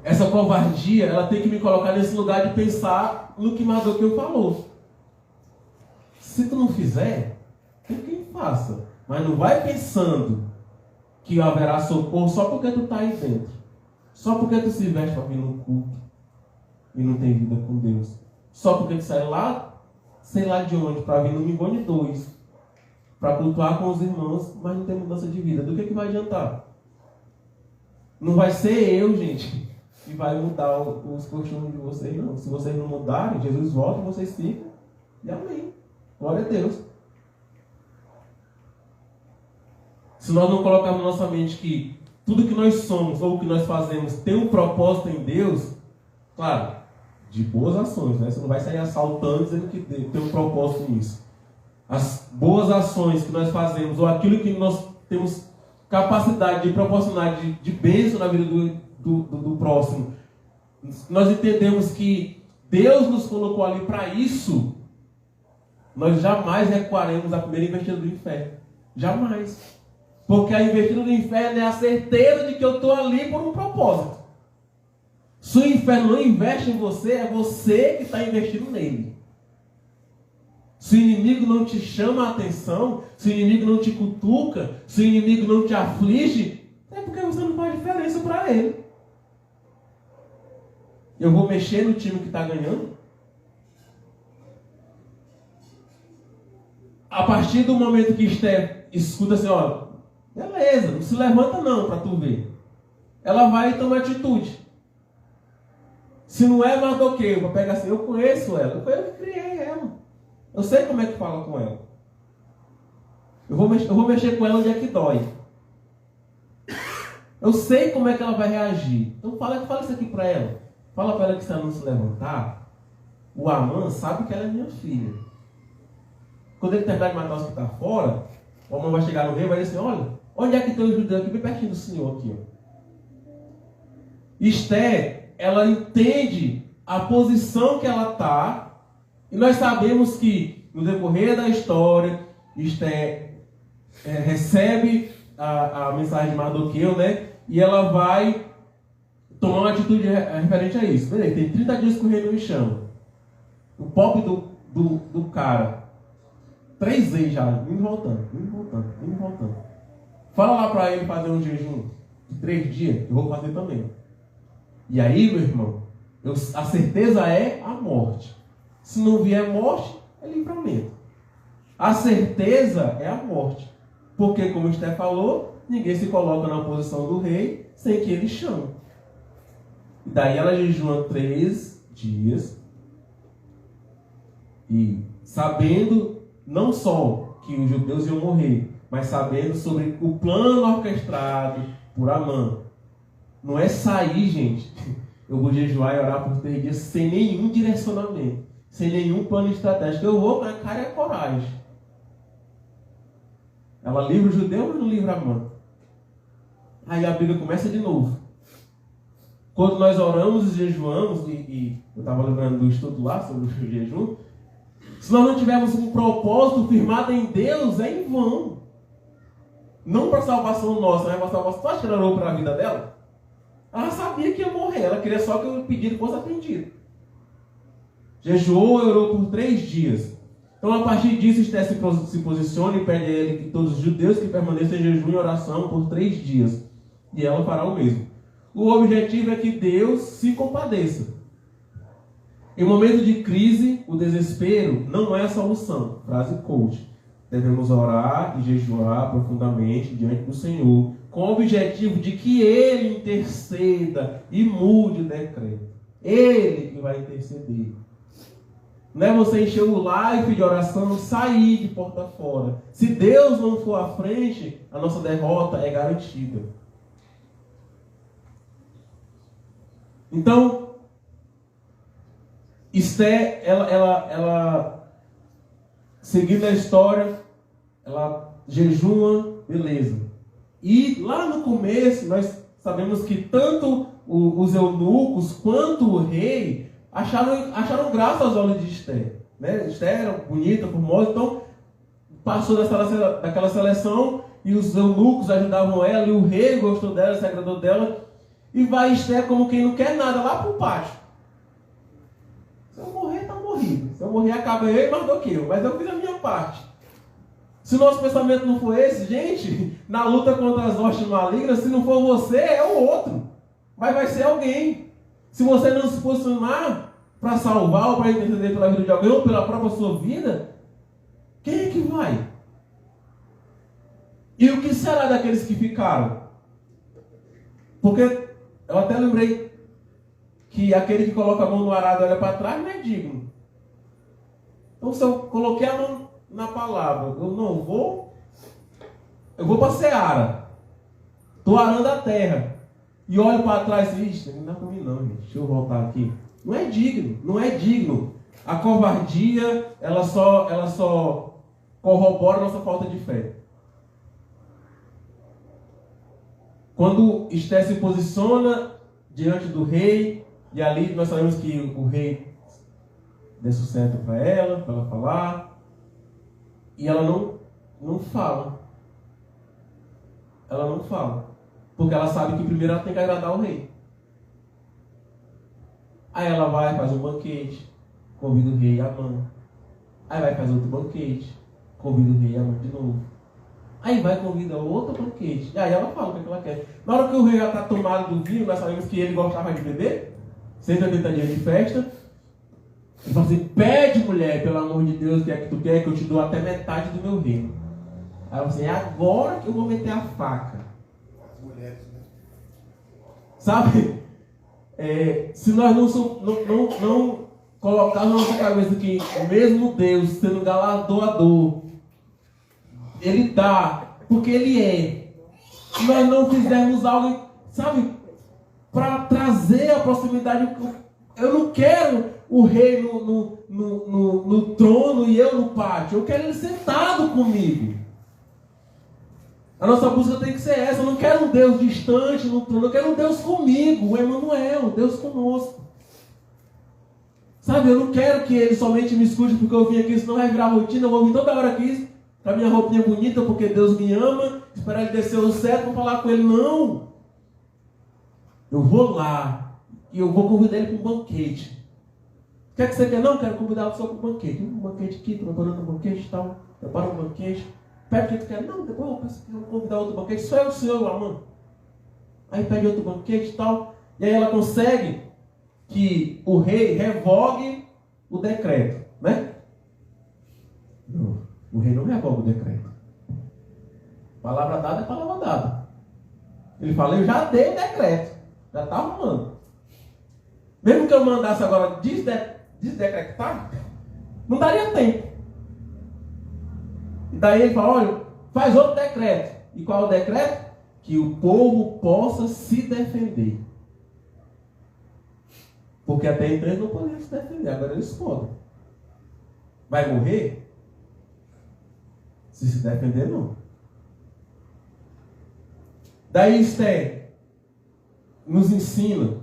Essa covardia, ela tem que me colocar nesse lugar de pensar no que Mardoqueu falou. Se tu não fizer, tem quem faça. Mas não vai pensando que haverá socorro só porque tu está aí dentro. Só porque tu se veste para vir no culto e não tem vida com Deus. Só porque tu sai lá, sei lá de onde, para vir no Mingone 2, para cultuar com os irmãos, mas não tem mudança de vida. Do que vai adiantar? Não vai ser eu, gente, que vai mudar os costumes de vocês, não. Se vocês não mudarem, Jesus volta e vocês ficam. E amém. Glória a Deus. Se nós não colocarmos na nossa mente que tudo que nós somos ou o que nós fazemos tem um propósito em Deus, claro, de boas ações, né? Você não vai sair assaltando dizendo que tem um propósito nisso. As boas ações que nós fazemos ou aquilo que nós temos capacidade de proporcionar de bênção na vida do próximo, nós entendemos que Deus nos colocou ali para isso, nós jamais recuaremos a primeira investida do inferno. Jamais. Porque a investida do inferno é a certeza de que eu estou ali por um propósito. Se o inferno não investe em você, é você que está investindo nele. Se o inimigo não te chama a atenção, se o inimigo não te cutuca, se o inimigo não te aflige, é porque você não faz diferença para ele. Eu vou mexer no time que está ganhando? A partir do momento que Esther escuta assim, ó, beleza, não se levanta não para tu ver. Ela vai tomar atitude. Se não é Mardoqueu, para pegar assim, eu conheço ela, eu que criei ela. Eu sei como é que fala com ela. Eu vou mexer com ela onde é que dói. Eu sei como é que ela vai reagir. Então fala isso aqui para ela. Fala para ela que se ela não se levantar, o Amã sabe que ela é minha filha. Quando ele terminar de matar os que estão fora, o Amã vai chegar no rei e vai dizer assim, olha, onde é que tem o judeu aqui, bem pertinho do Senhor aqui. Ó. Esther, ela entende a posição que ela está, e nós sabemos que no decorrer da história, Esther recebe a mensagem de Mardoqueu, né? E ela vai tomar uma atitude referente a isso. Beleza, tem 30 dias que o rei não me chama. O pop do cara, 3 vezes já, indo e voltando. Fala lá para ele fazer um jejum de 3 dias, eu vou fazer também. E aí, meu irmão, a certeza é a morte. Se não vier morte, é livramento. A certeza é a morte. Porque, como o Esther falou, ninguém se coloca na posição do rei sem que ele chame. E daí ela jejua 3 dias. E sabendo, não só que os judeus iam morrer, mas sabendo sobre o plano orquestrado por Amã. Não é sair, gente. Eu vou jejuar e orar por 3 dias sem nenhum direcionamento, sem nenhum plano estratégico. Eu vou, mas cara, é coragem. Ela livra o judeu, mas não livra Amã. Aí a briga começa de novo. Quando nós oramos e jejuamos, e eu estava lembrando do estudo lá sobre o jejum, se nós não tivermos um propósito firmado em Deus, é em vão. Não para a salvação nossa, mas para a salvação. Tu acha que ela orou para a vida dela? Ela sabia que ia morrer, ela queria só que o pedido fosse atendido. Jejuou e orou por 3 dias. Então, a partir disso, Esther se posiciona e pede a ele que todos os judeus que permaneçam em jejum e oração por 3 dias. E ela fará o mesmo. O objetivo é que Deus se compadeça. Em momento de crise, o desespero não é a solução. Frase coach. Devemos orar e jejuar profundamente diante do Senhor, com o objetivo de que Ele interceda e mude o decreto. Ele que vai interceder. Não é você encher o life de oração e sair de porta fora. Se Deus não for à frente, a nossa derrota é garantida. Então, Esther, ela seguindo a história, ela jejua, beleza. E lá no começo, nós sabemos que tanto os eunucos quanto o rei acharam graça aos olhos de Esther. Né? Esther era bonita, formosa, então passou daquela seleção e os eunucos ajudavam ela e o rei gostou dela, se agradou dela. E vai Esther como quem não quer nada lá para o pátio. Se eu morrer, está morrido. Se eu morrer, acaba eu mais do que eu. Mas eu fiz a minha parte. Se o nosso pensamento não for esse, gente, na luta contra as hostes malignas, se não for você, é o outro. Mas vai ser alguém. Se você não se posicionar para salvar ou para interceder pela vida de alguém ou pela própria sua vida, quem é que vai? E o que será daqueles que ficaram? Porque eu até lembrei que aquele que coloca a mão no arado e olha para trás não é digno. Então se eu coloquei a mão na palavra, eu vou para a seara, estou arando a terra, e olho para trás e digo, não dá para mim não, gente. Deixa eu voltar aqui. Não é digno, não é digno. A covardia, ela só corrobora a nossa falta de fé. Quando Esther se posiciona diante do rei, e ali nós sabemos que o rei deu sucesso para ela falar, e ela não fala. Ela não fala. Porque ela sabe que primeiro ela tem que agradar o rei. Aí ela vai, faz um banquete, convida o rei e a mãe. Aí vai fazer outro banquete, convida o rei e a mãe de novo. Aí vai convida outro banquete. E aí ela fala o que ela quer. Na hora que o rei já está tomado do vinho, nós sabemos que ele gostava de beber. 180 dias de festa. Ele fala assim, pede mulher, pelo amor de Deus, o que é que tu quer, que eu te dou até metade do meu reino. Aí ela fala assim, é agora que eu vou meter a faca. Sabe? Se nós não colocarmos na nossa cabeça que mesmo Deus sendo galardoador, Ele dá, porque Ele é. Se nós não fizermos algo, sabe, para trazer a proximidade, eu não quero o rei no trono e eu no pátio, eu quero ele sentado comigo. A nossa busca tem que ser essa. Eu não quero um Deus distante no trono, eu quero um Deus comigo, o Emmanuel, Deus conosco. Sabe, eu não quero que ele somente me escute porque eu vim aqui, senão vai virar rotina, eu vou vir toda hora aqui com a minha roupinha bonita porque Deus me ama, esperar ele descer o céu para falar com ele. Não! Eu vou lá e eu vou convidar ele para um banquete. O que é que você quer? Não, quero convidar a pessoa para um banquete. Um banquete aqui, preparando um banquete e tal. Prepara um banquete. Pede o que tu quer. Não, depois eu vou convidar outro banquete. Só eu e o senhor, amor. Aí pede outro banquete e tal. E aí ela consegue que o rei revogue o decreto. Né? Não, o rei não revoga o decreto. Palavra dada é palavra dada. Ele fala, eu já dei o decreto. Já está arrumando. Mesmo que eu mandasse agora desdecretar, não daria tempo. E daí ele fala, olha, faz outro decreto. E qual é o decreto? Que o povo possa se defender. Porque até então eles não podiam se defender, agora eles podem. Vai morrer? Se defender, não. Daí Esther nos ensina.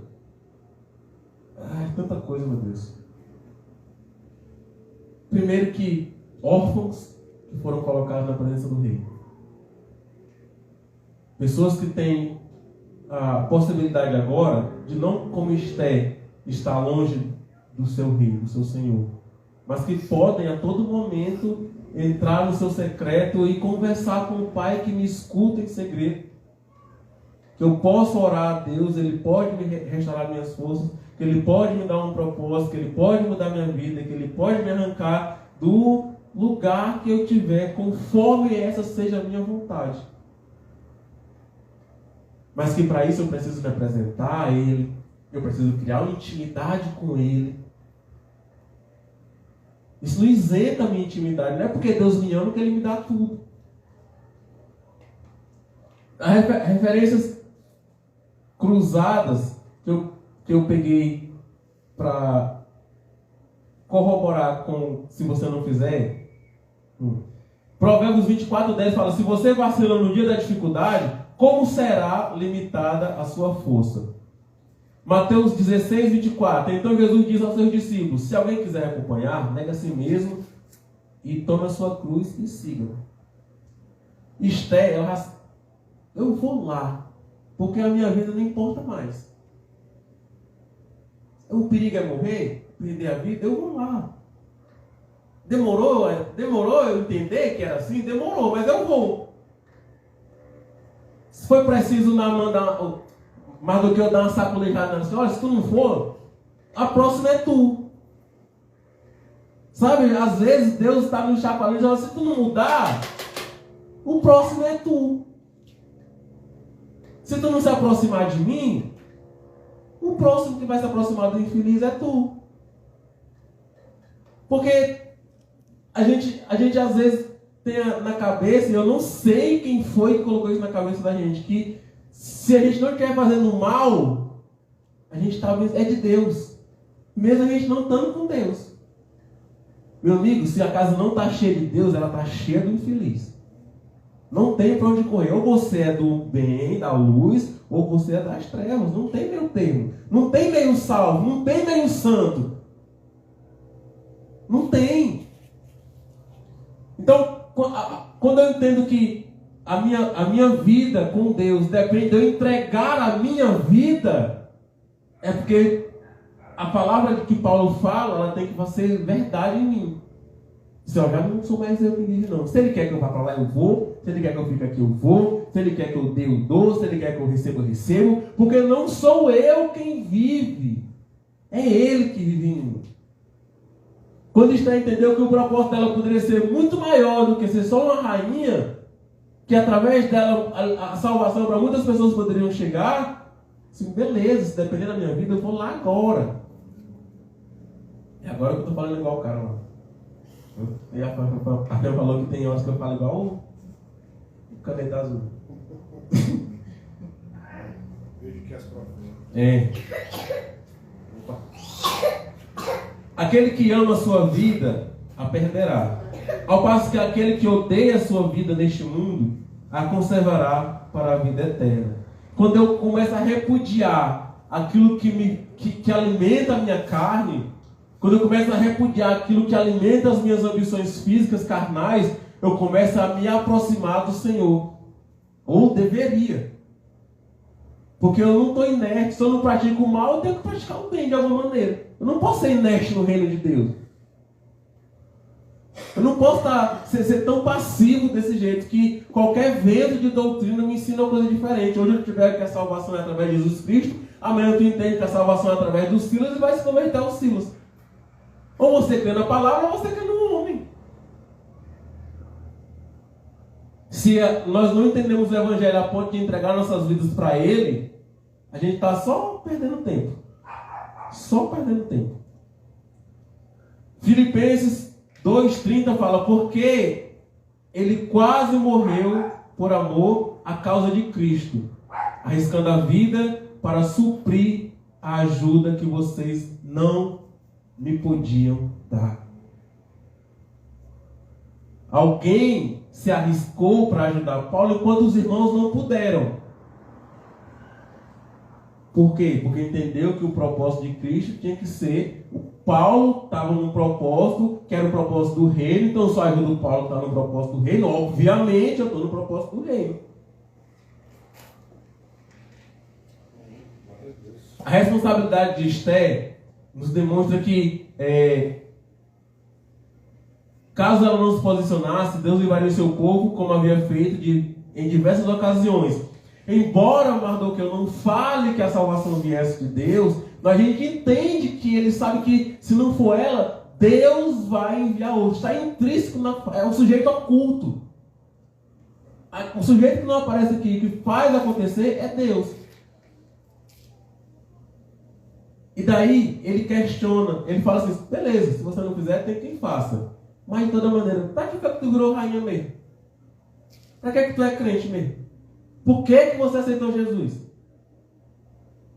Tanta coisa, meu Deus. Primeiro que órfãos que foram colocados na presença do rei. Pessoas que têm a possibilidade agora de não, como Esther, estar longe do seu rei, do seu Senhor, mas que podem a todo momento entrar no seu secreto e conversar com o Pai que me escuta em segredo. que eu posso orar a Deus, Ele pode me restaurar minhas forças, que Ele pode me dar um propósito, que Ele pode mudar minha vida, que Ele pode me arrancar do lugar que eu tiver, conforme essa seja a minha vontade. Mas que para isso eu preciso me apresentar a Ele, eu preciso criar uma intimidade com Ele. Isso não isenta a minha intimidade, não é porque Deus me ama que Ele me dá tudo. As referências cruzadas que eu peguei para corroborar com se você não fizer. Provérbios 24:10 fala: se você vacila no dia da dificuldade, como será limitada a sua força? Mateus 16:24. Então Jesus diz aos seus discípulos: se alguém quiser acompanhar, negue a si mesmo e tome a sua cruz e siga. Esther, eu vou lá, porque a minha vida não importa mais. O perigo é morrer, perder a vida, eu vou lá. Demorou eu entender que era assim? Demorou, mas eu vou. Se foi preciso mandar mais do que eu dar uma sacolejada na senhora, se tu não for, a próxima é tu. Sabe, às vezes Deus está no chacoalhando e fala: se tu não mudar, o próximo é tu. Se tu não se aproximar de mim, o próximo que vai se aproximar do infeliz é tu. Porque a gente às vezes tem na cabeça, e eu não sei quem foi que colocou isso na cabeça da gente, que se a gente não estiver fazendo mal, a gente talvez é de Deus, mesmo a gente não estando com Deus. Meu amigo, se a casa não está cheia de Deus, ela está cheia do infeliz. Não tem para onde correr. Ou você é do bem, da luz, ou você é das trevas. Não tem meio termo. Não tem meio salvo. Não tem meio santo. Não tem. Então, quando eu entendo que a minha vida com Deus depende de eu entregar a minha vida, é porque a palavra que Paulo fala, ela tem que ser verdade em mim. Se eu já não sou mais eu que vive, não. Se Ele quer que eu vá para lá, eu vou. Se Ele quer que eu fique aqui, eu vou. Se Ele quer que eu dê, eu dou. Se Ele quer que eu receba, eu recebo. Porque não sou eu quem vive. É Ele que vive em mim. Quando Esther entendeu que o propósito dela poderia ser muito maior do que ser só uma rainha, que através dela a salvação para muitas pessoas poderiam chegar, assim, beleza, se depender da minha vida, eu vou lá agora. É agora que eu estou falando igual o cara lá. A Fê falou que tem horas que eu falo igual o caneta azul. Vejo que as próprias. É. Aquele que ama a sua vida, a perderá. Ao passo que aquele que odeia a sua vida neste mundo, a conservará para a vida eterna. Quando eu começo a repudiar aquilo que alimenta a minha carne, quando eu começo a repudiar aquilo que alimenta as minhas ambições físicas, carnais, eu começo a me aproximar do Senhor. Ou deveria. Porque eu não estou inerte. Se eu não pratico o mal, eu tenho que praticar o bem de alguma maneira. Eu não posso ser inerte no reino de Deus. Eu não posso ser tão passivo desse jeito que qualquer vento de doutrina me ensina uma coisa diferente. Hoje eu tiver que a salvação é através de Jesus Cristo, amanhã tu entende que a salvação é através dos Silas e vai se converter aos Silas. Ou você crê na palavra ou você crê no homem. Se nós não entendemos o Evangelho a ponto de entregar nossas vidas para Ele, a gente está só perdendo tempo. Só perdendo tempo. Filipenses 2,30 fala: porque Ele quase morreu por amor à causa de Cristo, arriscando a vida para suprir a ajuda que vocês não me podiam dar. Alguém se arriscou para ajudar Paulo enquanto os irmãos não puderam. Por quê? Porque entendeu que o propósito de Cristo tinha que ser... Paulo estava num propósito que era o propósito do reino, então só ajuda o Paulo está no propósito do reino. Obviamente eu estou no propósito do reino. A responsabilidade de Esther nos demonstra que caso ela não se posicionasse, Deus levaria o seu povo como havia feito em diversas ocasiões. embora Mardoqueu não fale que a salvação viesse de Deus, a gente entende que ele sabe que se não for ela, Deus vai enviar outro. Está intrínseco, é um sujeito oculto. O sujeito que não aparece aqui, que faz acontecer, é Deus. E daí ele questiona, ele fala assim, beleza, se você não fizer, tem quem faça. Mas de toda maneira, para que tu virou rainha mesmo? Para que tu é crente mesmo? Por que você aceitou Jesus?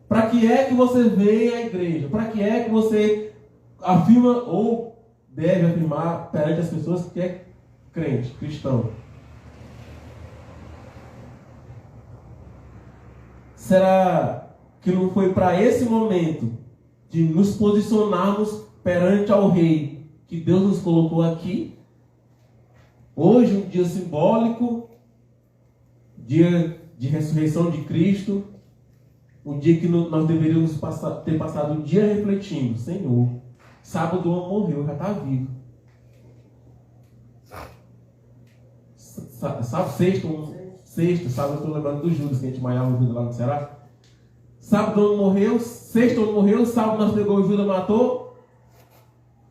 Para que é que você veio à igreja? Para que é que você afirma ou deve afirmar perante as pessoas que é crente, cristão? Será que não foi para esse momento de nos posicionarmos perante ao Rei que Deus nos colocou aqui? Hoje, um dia simbólico, dia de ressurreição de Cristo, um dia que nós deveríamos ter passado o dia refletindo, Senhor, sábado o homem morreu, já está vivo. Sexta, sábado eu estou lembrando do Judas, que a gente malhava o Judas lá no Ceará. Sábado o homem morreu, sexta o homem morreu, sábado nós pegou o Judas, matou.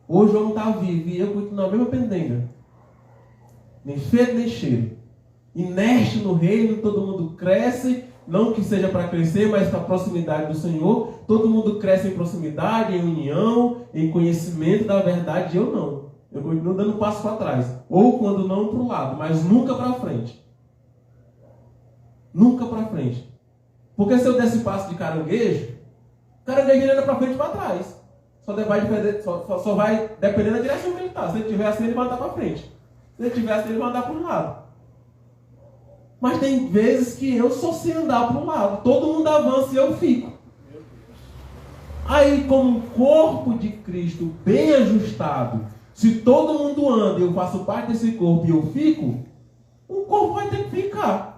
Hoje o homem está vivo e eu continuo na mesma pendenga. Nem feito nem cheiro. Inerte no reino, todo mundo cresce, não que seja para crescer, mas para a proximidade do Senhor. Todo mundo cresce em proximidade, em união, em conhecimento da verdade. Eu não. Eu continuo dando passo para trás. Ou quando não, para o lado, mas nunca para frente. Nunca para frente. Porque se eu desse passo de caranguejo ele anda para frente e para trás. Só vai depender da direção que ele está. Se ele estiver assim, ele vai andar para frente. Se ele estiver assim, ele vai andar para um lado. Mas tem vezes que eu só sei andar para um lado. Todo mundo avança e eu fico. Aí, como um corpo de Cristo bem ajustado, se todo mundo anda e eu faço parte desse corpo e eu fico, o corpo vai ter que ficar.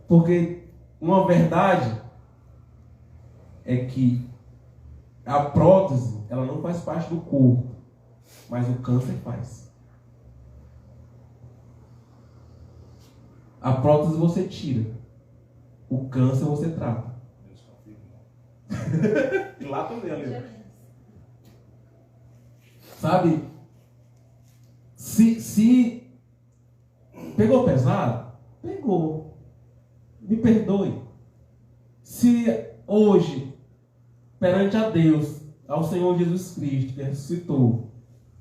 Porque uma verdade é que a prótese, ela não faz parte do corpo, mas o câncer faz. A prótese você tira, o câncer você trata. E lá também, ali. Sabe? Se pegou pesado, pegou. Me perdoe. Se hoje, perante a Deus, ao Senhor Jesus Cristo, que ressuscitou,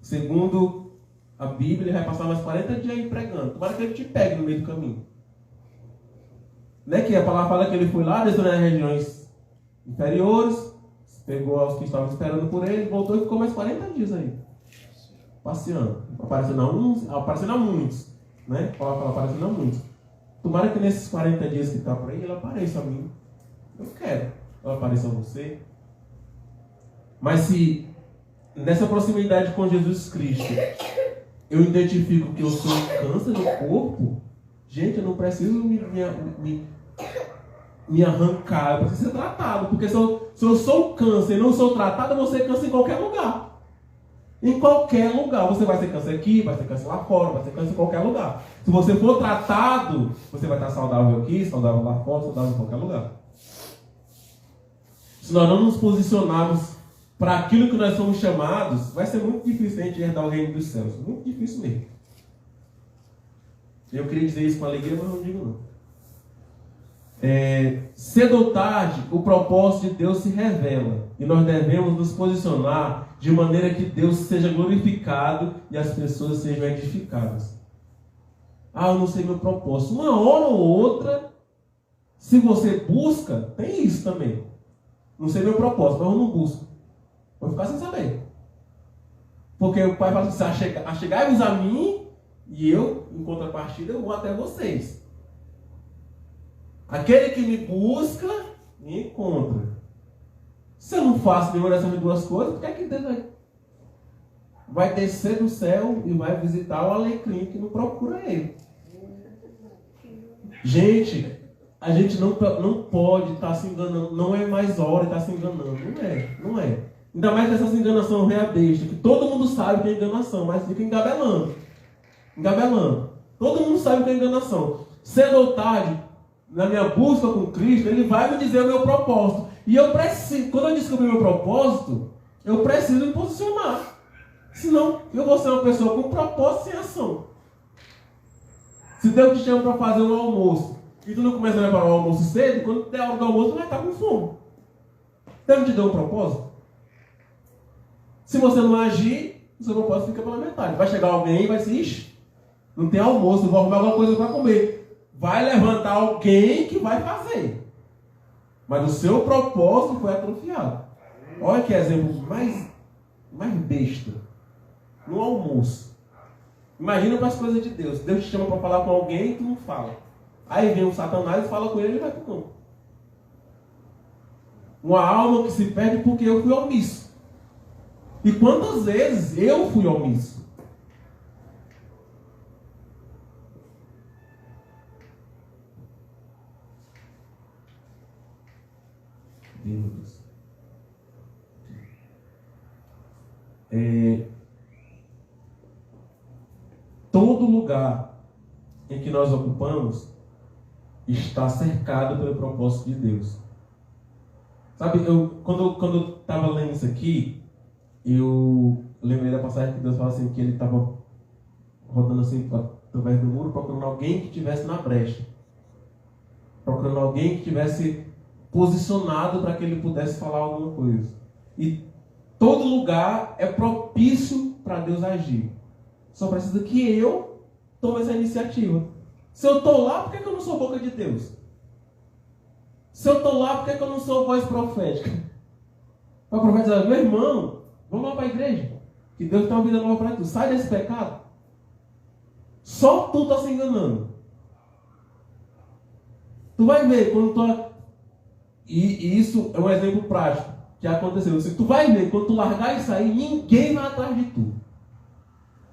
segundo a Bíblia, ele vai passar mais 40 dias aí pregando. Tomara que ele te pegue no meio do caminho. Não é que a palavra fala que ele foi lá, desceu nas regiões inferiores, pegou os que estavam esperando por ele, voltou e ficou mais 40 dias aí. Passeando. Aparecendo a muitos. Né? A palavra fala aparecendo a muitos. Tomara que nesses 40 dias que está por aí, ele apareça a mim. Eu quero. Ela apareça a você. Mas se nessa proximidade com Jesus Cristo eu identifico que eu sou um câncer no corpo, gente, eu não preciso me arrancar, eu preciso ser tratado. Porque se eu sou câncer e não sou tratado, eu vou ser câncer em qualquer lugar. Em qualquer lugar. Você vai ser câncer aqui, vai ser câncer lá fora, vai ser câncer em qualquer lugar. Se você for tratado, você vai estar saudável aqui, saudável lá fora, saudável em qualquer lugar. Se nós não nos posicionarmos para aquilo que nós somos chamados, vai ser muito difícil a gente herdar o reino dos céus. Muito difícil mesmo. Eu queria dizer isso com alegria, mas não digo não. Cedo ou tarde, o propósito de Deus se revela. E nós devemos nos posicionar de maneira que Deus seja glorificado e as pessoas sejam edificadas. Eu não sei meu propósito. Uma hora ou outra, se você busca, tem isso também. Não sei meu propósito, mas eu não busco. Vou ficar sem saber. Porque o Pai fala assim, achegai-vos a mim e eu, em contrapartida, eu vou até vocês. Aquele que me busca, me encontra. Se eu não faço nenhuma dessas duas coisas, por que é que Deus vai descer do céu e vai visitar o alecrim que não procura ele? Gente, a gente não pode estar se enganando. Não é mais hora de estar se enganando. Não é. Ainda mais dessas enganações reabesta, que todo mundo sabe que é enganação, mas fica engabelando. Todo mundo sabe que é enganação. cedo ou tarde, na minha busca com Cristo, Ele vai me dizer o meu propósito. E eu preciso, quando eu descobrir o meu propósito, eu preciso me posicionar. Senão, eu vou ser uma pessoa com propósito sem ação. Se Deus te chama para fazer um almoço, e tu não começa a preparar o almoço cedo, quando der a hora do almoço, tu vai estar com fome. Deus te deu um propósito? Se você não agir, o seu propósito fica pela metade. Vai chegar alguém e vai dizer, ixi, não tem almoço, não vou arrumar alguma coisa para comer. Vai levantar alguém que vai fazer. Mas o seu propósito foi atrofiado. Olha que exemplo mais besta. No almoço. Imagina para as coisas de Deus. Deus te chama para falar com alguém e tu não fala. Aí vem o Satanás e fala com ele e vai para o campo. Uma alma que se perde porque eu fui omisso. E quantas vezes eu fui omisso? Deus. Todo lugar em que nós ocupamos está cercado pelo propósito de Deus. Sabe, quando eu estava lendo isso aqui, eu lembrei da passagem que Deus fala assim, que ele estava rodando assim através do muro, procurando alguém que estivesse na brecha. Procurando alguém que estivesse posicionado para que ele pudesse falar alguma coisa. E todo lugar é propício para Deus agir. Só precisa que eu tome essa iniciativa. Se eu estou lá, por que eu não sou boca de Deus? Se eu estou lá, por que eu não sou voz profética? Para profetizar, meu irmão, vamos lá para a igreja. Que Deus tem uma vida nova para tu. Sai desse pecado. Só tu está se enganando. Tu vai ver quando tu... E isso é um exemplo prático que aconteceu. Tu vai ver quando tu largar isso aí, ninguém vai atrás de tu.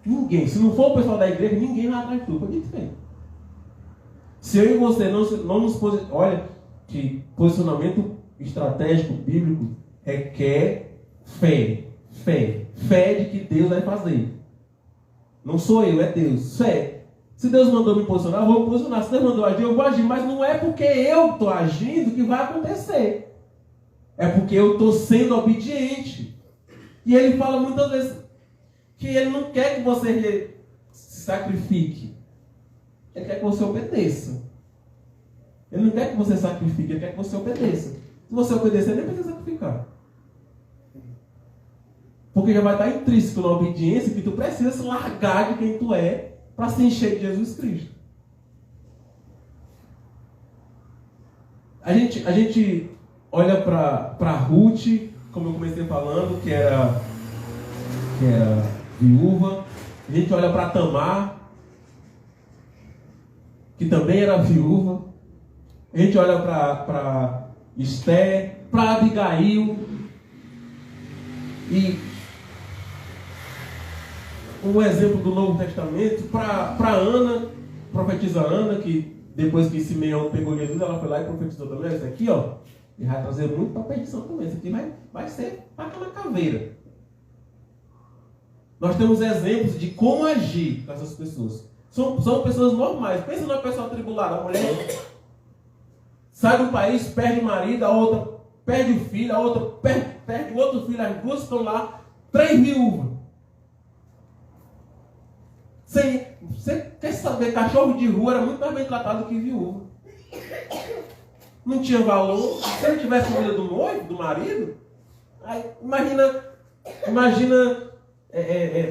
Ninguém. Se não for o pessoal da igreja, ninguém vai atrás de tu. Foi dito feito. Se eu e você não nos posicionamos... Olha, que posicionamento estratégico, bíblico, requer fé. Fé de que Deus vai fazer. Não sou eu, é Deus. Fé. Se Deus mandou me posicionar, eu vou me posicionar. Se Deus mandou agir, eu vou agir. Mas não é porque eu estou agindo que vai acontecer. É porque eu estou sendo obediente. E ele fala muitas vezes que ele não quer que você se sacrifique. Ele quer que você obedeça. Ele não quer que você sacrifique, ele quer que você obedeça. Se você obedecer, nem precisa sacrificar. Porque já vai estar intrínseco na obediência que tu precisa se largar de quem tu é para se encher de Jesus Cristo. A gente olha para Ruth, como eu comecei falando, que era viúva. A gente olha para Tamar, que também era viúva. A gente olha para Esther, para Abigail. E um exemplo do Novo Testamento, para Ana, profetisa Ana, que depois que Simeão pegou Jesus, ela foi lá e profetizou também. Isso aqui, ó, e vai trazer muito para a perdição também. Isso aqui vai ser faca na caveira. Nós temos exemplos de como agir com essas pessoas. São pessoas normais. Pensa numa pessoa atribulada, a mulher sai do país, perde o marido, a outra perde o filho, a outra perde o outro filho, as duas estão lá, 3 viúvas. Você quer saber, cachorro de rua era muito mais bem tratado que viúva. Não tinha valor. Se ele tivesse vida do noivo, do marido, aí, imagina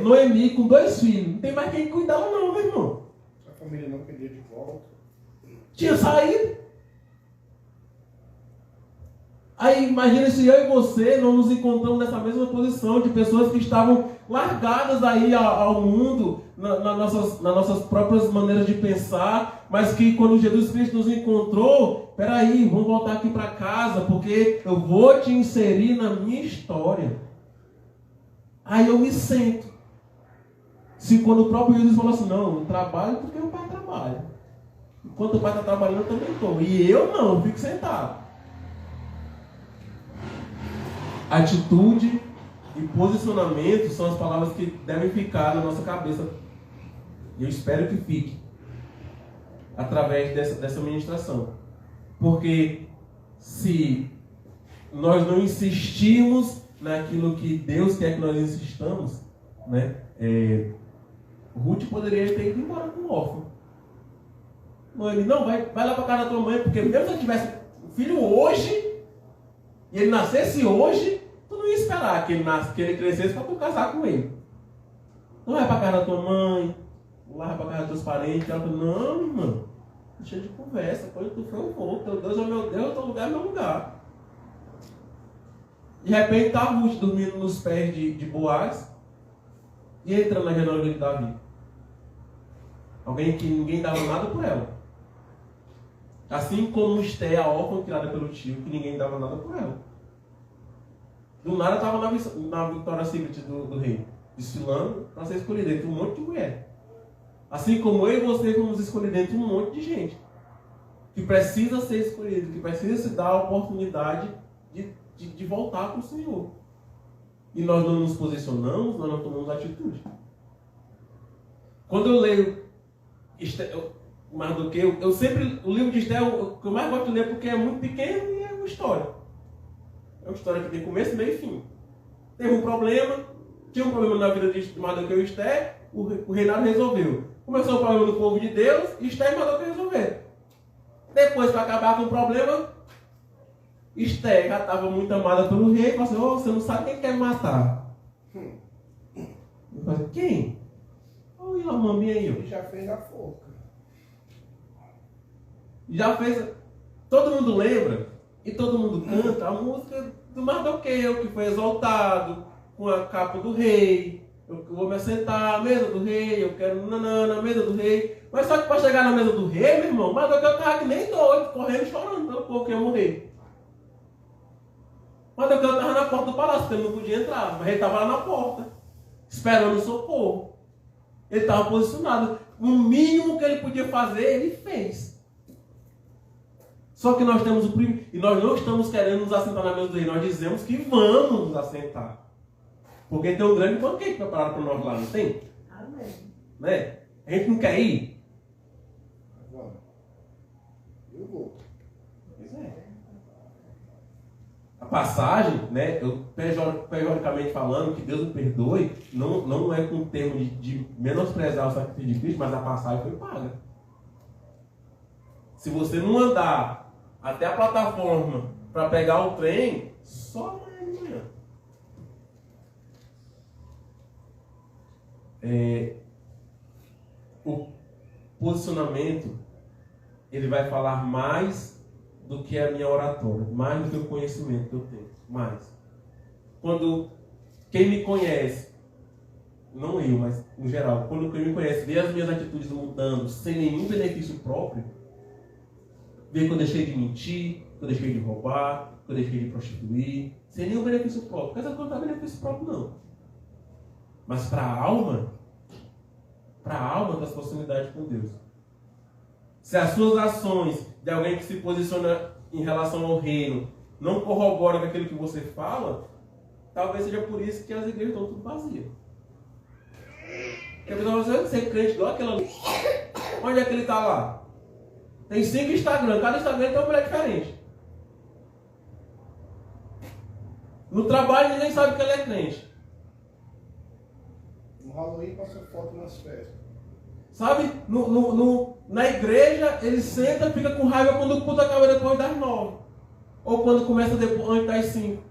Noemi com 2 filhos. Não tem mais quem cuidar não, meu irmão. A família não queria de volta. Tinha saído. Aí imagina se eu e você não nos encontramos nessa mesma posição de pessoas que estavam largadas aí ao mundo, nas nossas próprias maneiras de pensar, mas que quando Jesus Cristo nos encontrou, peraí, vamos voltar aqui para casa, porque eu vou te inserir na minha história. Aí eu me sento. Se quando o próprio Jesus falou assim, não, eu trabalho porque o pai trabalha. Enquanto o pai está trabalhando, eu também estou. E eu não, eu fico sentado. Atitude e posicionamento são as palavras que devem ficar na nossa cabeça. E eu espero que fique. através dessa ministração. Porque se nós não insistirmos naquilo que Deus quer que nós insistamos, né? Ruth poderia ter ido embora com o órfão. Ele não, vai lá para casa da tua mãe, porque mesmo se eu tivesse um filho hoje, e ele nascesse hoje, tu não ia esperar que ele crescesse para tu casar com ele. Não vai para casa da tua mãe, vai para casa dos teus parentes. Ela falou, não, irmão, deixa de conversa, quando tu for eu vou, teu Deus é meu Deus, teu lugar é meu lugar. De repente está Ruth dormindo nos pés de Boaz e entrando na genealogia de Davi. Alguém que ninguém dava nada por ela. Assim como Esté, a órfã criada pelo tio, que ninguém dava nada por ela. Do nada estava na Victoria's Secret do rei, desfilando para ser escolhida entre um monte de mulher. Assim como eu e você fomos escolhidos entre um monte de gente que precisa ser escolhido, que precisa se dar a oportunidade de voltar para o Senhor. E nós não nos posicionamos, nós não tomamos atitude. Quando eu leio mais do que eu sempre, o livro de Esté, o que eu mais gosto de ler porque é muito pequeno e é uma história. É uma história que tem começo, meio e fim. Teve um problema, tinha um problema na vida de Mardoqueu e Esté, o reinado resolveu. Começou o problema do povo de Deus, e Esté e Mardoqueu resolveram. Depois, para acabar com o problema, Esté já estava muito amada pelo rei, e falou assim, você não sabe quem quer matar. Eu falei, quem? Olha a maminha aí. Ele já fez a forca. Já fez. Todo mundo lembra e todo mundo canta a música do Mardoqueu, que foi exaltado com a capa do rei. Eu vou me assentar à mesa do rei, eu quero na mesa do rei. Mas só que para chegar na mesa do rei, meu irmão, Mardoqueu estava que nem doido, correndo, chorando pelo povo que ia morrer. Mardoqueu estava na porta do palácio, porque ele não podia entrar, mas ele estava lá na porta, esperando o socorro. Ele estava posicionado. O mínimo que ele podia fazer, ele fez. Só que nós temos o primeiro, e nós não estamos querendo nos assentar na mesa do rei, nós dizemos que vamos nos assentar. Porque tem um grande banquete preparado para nós lá, não tem? Amém. Né? A gente não quer ir? Agora, eu vou. Pois é. A passagem, né, periodicamente falando, que Deus me perdoe, não é com o termo de menosprezar o sacrifício de Cristo, mas a passagem foi paga. Se você não andar até a plataforma para pegar o trem, só amanhã de manhã. O posicionamento, ele vai falar mais do que a minha oratória, mais do que o conhecimento que eu tenho, mais. Quando quem me conhece, não eu, mas em geral, quando quem me conhece vê as minhas atitudes mudando sem nenhum benefício próprio, vê que eu deixei de mentir, que eu deixei de roubar, que eu deixei de prostituir, sem nenhum benefício próprio. Porque essa coisa não é benefício próprio, não. Mas para a alma das proximidades com Deus. Se as suas ações de alguém que se posiciona em relação ao reino não corroboram com aquilo que você fala, talvez seja por isso que as igrejas estão tudo vazias. Porque a pessoa vai ser crente igual aquela. Onde é que ele está lá? Tem 5 Instagram, cada Instagram tem uma mulher diferente. No trabalho ninguém sabe que ele é crente. No Halloween passa foto nas festas. Sabe? Na igreja ele senta e fica com raiva quando o culto acaba depois das 9. Ou quando começa depois, antes das 5.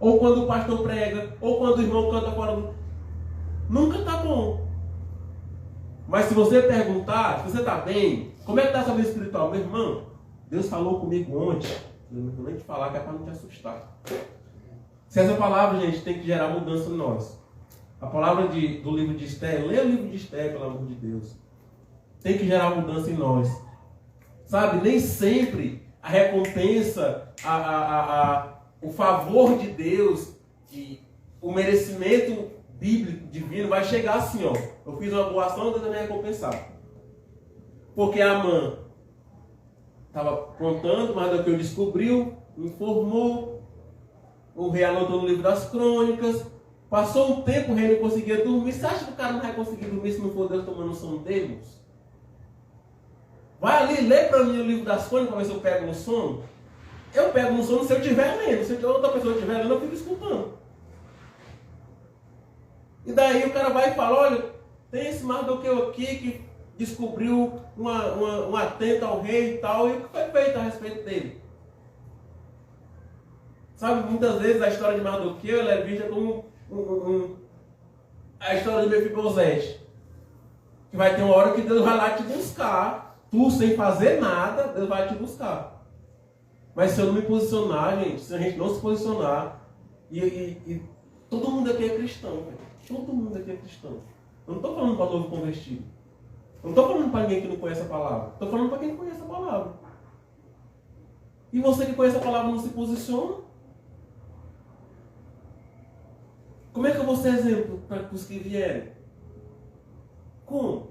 Ou quando o pastor prega. Ou quando o irmão canta fora do... Nunca está bom. Mas se você perguntar, se você está bem, como é que está a sua vida espiritual? Meu irmão, Deus falou comigo ontem. Eu não vou nem te falar que é para não te assustar. Se essa palavra, gente, tem que gerar mudança em nós. A palavra do livro de Esté, leia o livro de Esté, pelo amor de Deus. Tem que gerar mudança em nós. Sabe, nem sempre a recompensa, o favor de Deus e o merecimento bíblico, divino, vai chegar assim, ó. Eu fiz uma boa ação, Deus vai me recompensar. Porque Amã estava contando, mas do que eu descobriu, informou, o rei anotou no livro das crônicas. Passou um tempo, o rei não conseguia dormir. Você acha que o cara não vai conseguir dormir se não for Deus tomando sono dele? Vai ali, lê para mim o livro das Crônicas para ver se eu pego no sono. Eu pego no sono se eu estiver lendo. Se outra pessoa estiver lendo, eu fico escutando. E daí o cara vai e fala, olha, tem esse Mardoqueu aqui que descobriu um atento ao rei e tal, e o que foi feito a respeito dele? Sabe, muitas vezes a história de Mardoqueu ela é vista como a história de Mefibosete. Que vai ter uma hora que Deus vai lá te buscar, tu sem fazer nada, Deus vai te buscar. Mas se eu não me posicionar, gente, se a gente não se posicionar, e todo mundo aqui é cristão, velho. Todo mundo aqui é cristão. Eu não estou falando para novo convertido. Eu não estou falando para ninguém que não conhece a palavra. Estou falando para quem conhece a palavra. E você que conhece a palavra não se posiciona? Como é que eu vou ser exemplo para os que vierem? Como?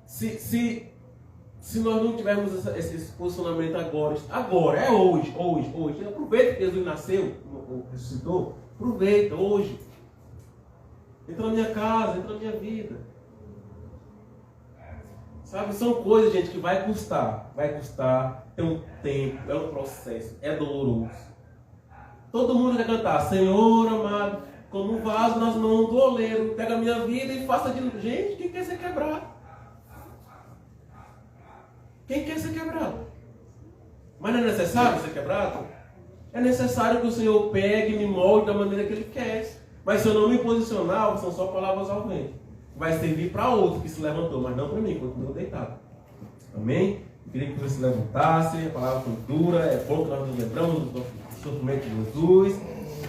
Se nós não tivermos esse posicionamento agora, é hoje. Aproveita que Jesus nasceu, ressuscitou. Aproveita hoje. Entra na minha casa, entra na minha vida. Sabe, são coisas, gente, que vai custar. Vai custar, é um tempo, é um processo, é doloroso. Todo mundo quer cantar, Senhor amado, como um vaso nas mãos do oleiro, pega a minha vida e faça de novo. Gente, quem quer ser quebrado? Quem quer ser quebrado? Mas não é necessário ser quebrado? É necessário que o Senhor pegue e me molde da maneira que Ele quer. Mas se eu não me posicionar, são só palavras ao vento. Vai servir para outro que se levantou, mas não para mim, continuo deitado. Amém? Eu queria que você se levantasse, a palavra foi dura, é bom que nós nos lembramos do sofrimento de Jesus,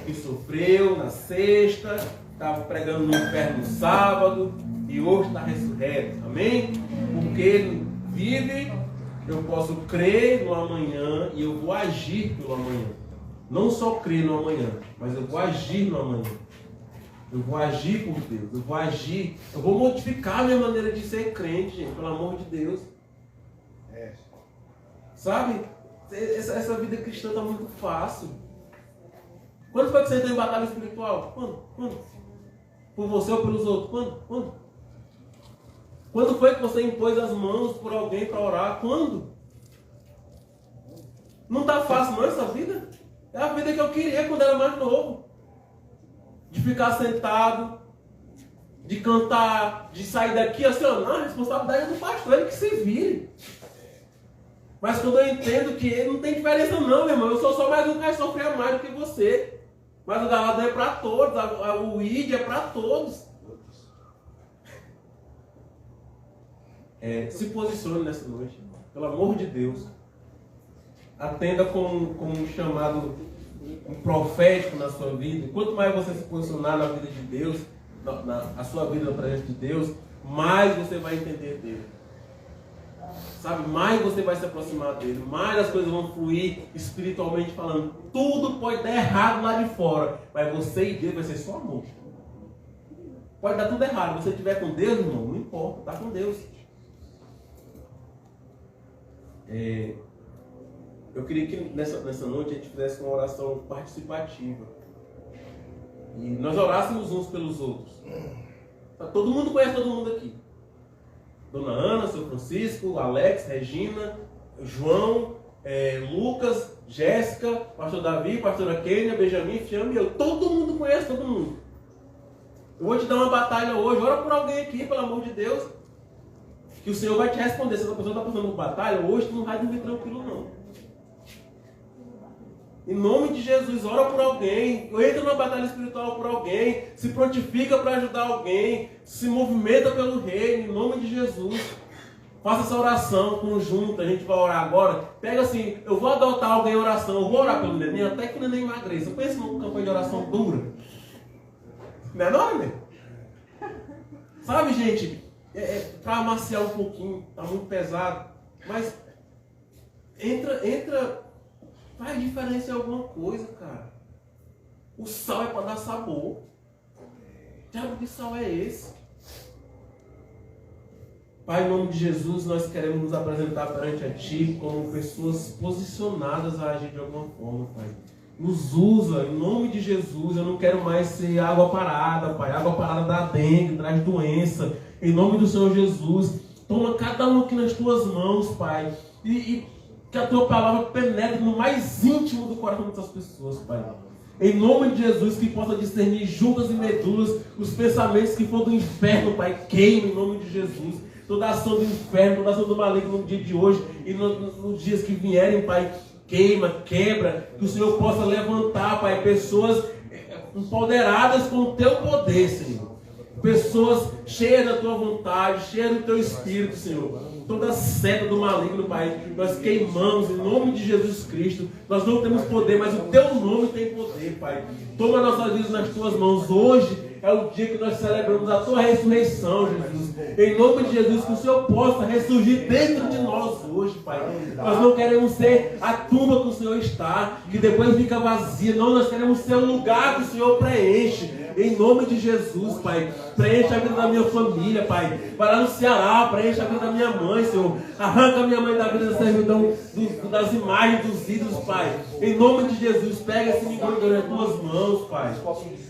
que sofreu na sexta, estava pregando no inferno no sábado, e hoje está ressurreto. Amém? Porque Ele vive, eu posso crer no amanhã e eu vou agir pelo amanhã. Não só crer no amanhã, mas eu vou agir no amanhã. Eu vou agir por Deus, eu vou agir, eu vou modificar a minha maneira de ser crente, gente, pelo amor de Deus. Sabe? Essa vida cristã está muito fácil. Quando foi que você entrou em batalha espiritual? Quando? Por você ou pelos outros? Quando? Quando foi que você impôs as mãos por alguém para orar? Quando? Não está fácil não essa vida? É a vida que eu queria quando era mais novo. De ficar sentado, de cantar, de sair daqui assim, ó, não, a responsabilidade é do pastor, ele que se vire. Mas quando eu entendo que ele não tem diferença não, meu irmão, eu sou só mais um que vai sofrer mais do que você. Mas o galardão é para todos, o ID é para todos. Se posicione nessa noite, pelo amor de Deus. Atenda como um chamado profético na sua vida. Quanto mais você se posicionar na vida de Deus, a sua vida na presença de Deus, mais você vai entender dele. Sabe, mais você vai se aproximar dele, mais as coisas vão fluir espiritualmente falando. Tudo pode dar errado lá de fora, mas você e Deus vai ser só amor. Pode dar tudo errado, se você estiver com Deus, irmão, não importa, está com Deus. Eu queria que nessa noite a gente fizesse uma oração participativa. E nós orássemos uns pelos outros. Todo mundo conhece todo mundo aqui. Dona Ana, seu Francisco, Alex, Regina, João, Lucas, Jéssica, pastor Davi, pastora Kênia, Benjamin, Fiamma e eu. Todo mundo conhece todo mundo. Eu vou te dar uma batalha hoje. Ora por alguém aqui, pelo amor de Deus. Que o Senhor vai te responder. Se essa pessoa está passando por batalha, hoje tu não vai dormir tranquilo não. Em nome de Jesus, ora por alguém, entra numa batalha espiritual por alguém, se prontifica para ajudar alguém, se movimenta pelo reino, em nome de Jesus. Faça essa oração conjunta, a gente vai orar agora. Pega assim, eu vou adotar alguém em oração, eu vou orar pelo neném, até que o neném emagreça. Pensa numa campanha de oração dura. Não é não, né? Sabe, gente, para amaciar um pouquinho, tá muito pesado, mas entra... Faz diferença em alguma coisa, cara. O sal é para dar sabor. Que diabo de sal é esse? Pai, em nome de Jesus, nós queremos nos apresentar perante a Ti como pessoas posicionadas a agir de alguma forma, Pai. Nos usa, em nome de Jesus. Eu não quero mais ser água parada, Pai. Água parada dá dengue, traz doença. Em nome do Senhor Jesus. Toma cada um aqui nas tuas mãos, Pai. E que a tua palavra penetre no mais íntimo do coração dessas pessoas, Pai. Em nome de Jesus, que possa discernir juntas e medulas os pensamentos que for do inferno, Pai. Queima em nome de Jesus. Toda ação do inferno, toda ação do maligno no dia de hoje e nos dias que vierem, Pai. Queima, quebra. Que o Senhor possa levantar, Pai, pessoas empoderadas com o teu poder, Senhor. Pessoas cheias da tua vontade, cheias do teu espírito, Senhor. Toda seta do maligno, Pai, nós queimamos em nome de Jesus Cristo. Nós não temos poder, mas o teu nome tem poder, Pai. Toma nossas vidas nas tuas mãos. Hoje é o dia que nós celebramos a tua ressurreição, Jesus. Em nome de Jesus, que o Senhor possa ressurgir dentro de nós hoje, Pai. Nós não queremos ser a tumba que o Senhor está, que depois fica vazia. Não, nós queremos ser o lugar que o Senhor preenche. Em nome de Jesus, Pai. Preenche a vida da minha família, Pai. Vai lá no Ceará, preenche a vida da minha mãe, Senhor. Arranca a minha mãe da vida da servidão, das imagens, dos ídolos, Pai. Em nome de Jesus, pega esse microfone nas tuas mãos, Pai.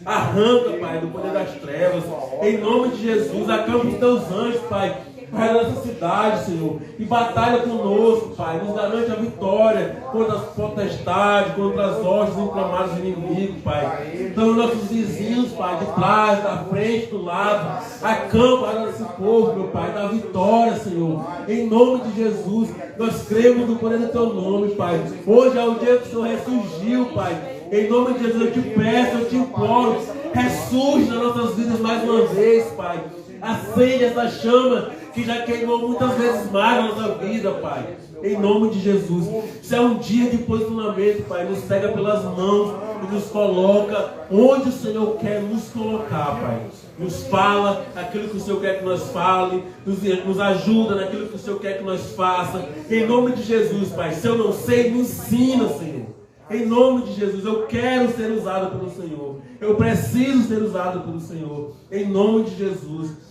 Arranca, Pai, do poder das trevas. Em nome de Jesus, acampa os teus anjos, Pai. Vai nessa cidade, Senhor, e batalha conosco, Pai. Nos garante a vitória contra as potestades, contra as hostes inflamadas do inimigo, Pai. Então, nossos vizinhos, Pai, de trás, da frente, do lado, acampa nesse povo, meu Pai, da vitória, Senhor. Em nome de Jesus, nós cremos no poder do teu nome, Pai. Hoje é o dia que o Senhor ressurgiu, Pai. Em nome de Jesus, eu te peço, eu te imploro, ressurge nas nossas vidas mais uma vez, Pai. Acende essa chama que já queimou muitas vezes mais na nossa vida, Pai. Em nome de Jesus. Isso é um dia de posicionamento, Pai. Nos pega pelas mãos e nos coloca onde o Senhor quer nos colocar, Pai. Nos fala aquilo que o Senhor quer que nós fale, nos ajuda naquilo que o Senhor quer que nós faça. Em nome de Jesus, Pai. Se eu não sei, me ensina, Senhor. Em nome de Jesus, eu quero ser usado pelo Senhor. Eu preciso ser usado pelo Senhor. Em nome de Jesus.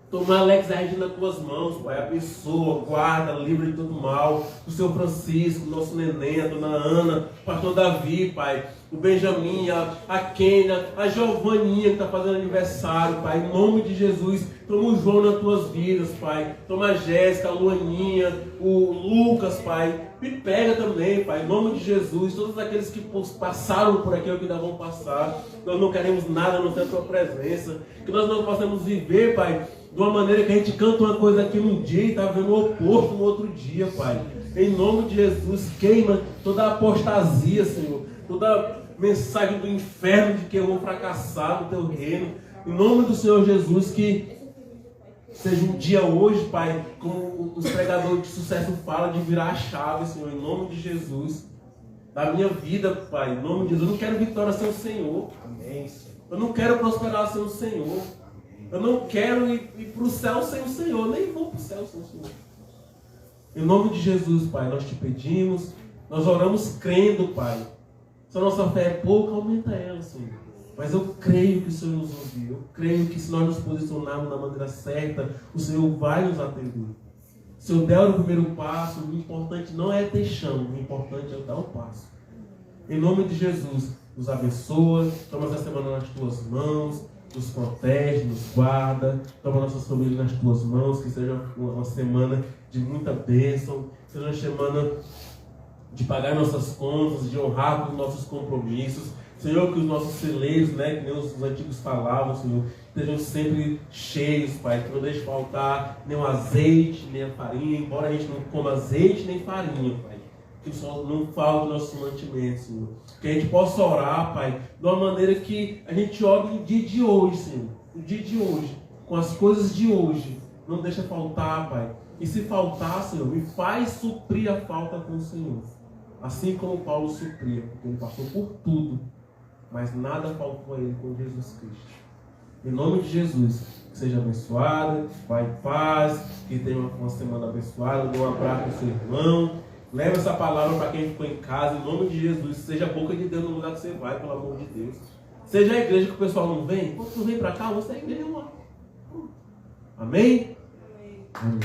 Toma Alex e a Regina nas tuas mãos, Pai. Abençoa, guarda, livra de todo mal. O seu Francisco, nosso neném, a dona Ana, o pastor Davi, Pai. O Benjamin, a Kênia, a Giovaninha que está fazendo aniversário, Pai. Em nome de Jesus, toma o João nas tuas vidas, Pai. Toma a Jéssica, a Luaninha, o Lucas, Pai. Me pega também, Pai. Em nome de Jesus, todos aqueles que passaram por aqui ou que ainda vão passar. Nós não queremos nada, não ter a tua presença. Que nós não possamos viver, Pai, de uma maneira que a gente canta uma coisa aqui num dia e está vendo o oposto no outro dia, Pai. Em nome de Jesus, queima toda a apostasia, Senhor. Toda mensagem do inferno de que eu vou fracassar no teu reino. Em nome do Senhor Jesus, que seja um dia hoje, Pai, como os pregadores de sucesso falam, de virar a chave, Senhor. Em nome de Jesus. Da minha vida, Pai. Em nome de Jesus. Eu não quero vitória sem o Senhor. Amém. Eu não quero prosperar sem o Senhor. Eu não quero ir para o céu sem o Senhor. Nem vou para o céu sem o Senhor. Em nome de Jesus, Pai, nós te pedimos. Nós oramos crendo, Pai. Se a nossa fé é pouca, aumenta ela, Senhor. Mas eu creio que o Senhor nos ouviu. Eu creio que se nós nos posicionarmos da maneira certa, o Senhor vai nos atender. Se eu der o primeiro passo, o importante não é ter chão. O importante é dar o passo. Em nome de Jesus, nos abençoa. Toma essa semana nas tuas mãos. Nos protege, nos guarda. Toma nossas famílias nas tuas mãos. Que seja uma semana de muita bênção. Que seja uma semana de pagar nossas contas, de honrar os nossos compromissos. Senhor, que os nossos celeiros, né, que nem os antigos falavam, Senhor, estejam sempre cheios, Pai. Que não deixe faltar nem o azeite, nem a farinha. Embora a gente não coma azeite nem farinha, Pai. Que só não falte o nosso mantimento, Senhor. Que a gente possa orar, Pai, de uma maneira que a gente ore no dia de hoje, Senhor. No dia de hoje, com as coisas de hoje. Não deixa faltar, Pai. E se faltar, Senhor, me faz suprir a falta com o Senhor. Assim como Paulo supria, porque ele passou por tudo. Mas nada faltou a ele com Jesus Cristo. Em nome de Jesus, que seja abençoado, vai em paz, que tenha uma semana abençoada. Dê um abraço para o seu irmão. Leva essa palavra para quem ficou em casa, em nome de Jesus. Seja a boca de Deus no lugar que você vai, pelo amor de Deus. Seja a igreja que o pessoal não vem. Quando tu vem para cá, você é a igreja lá. Amém? Amém.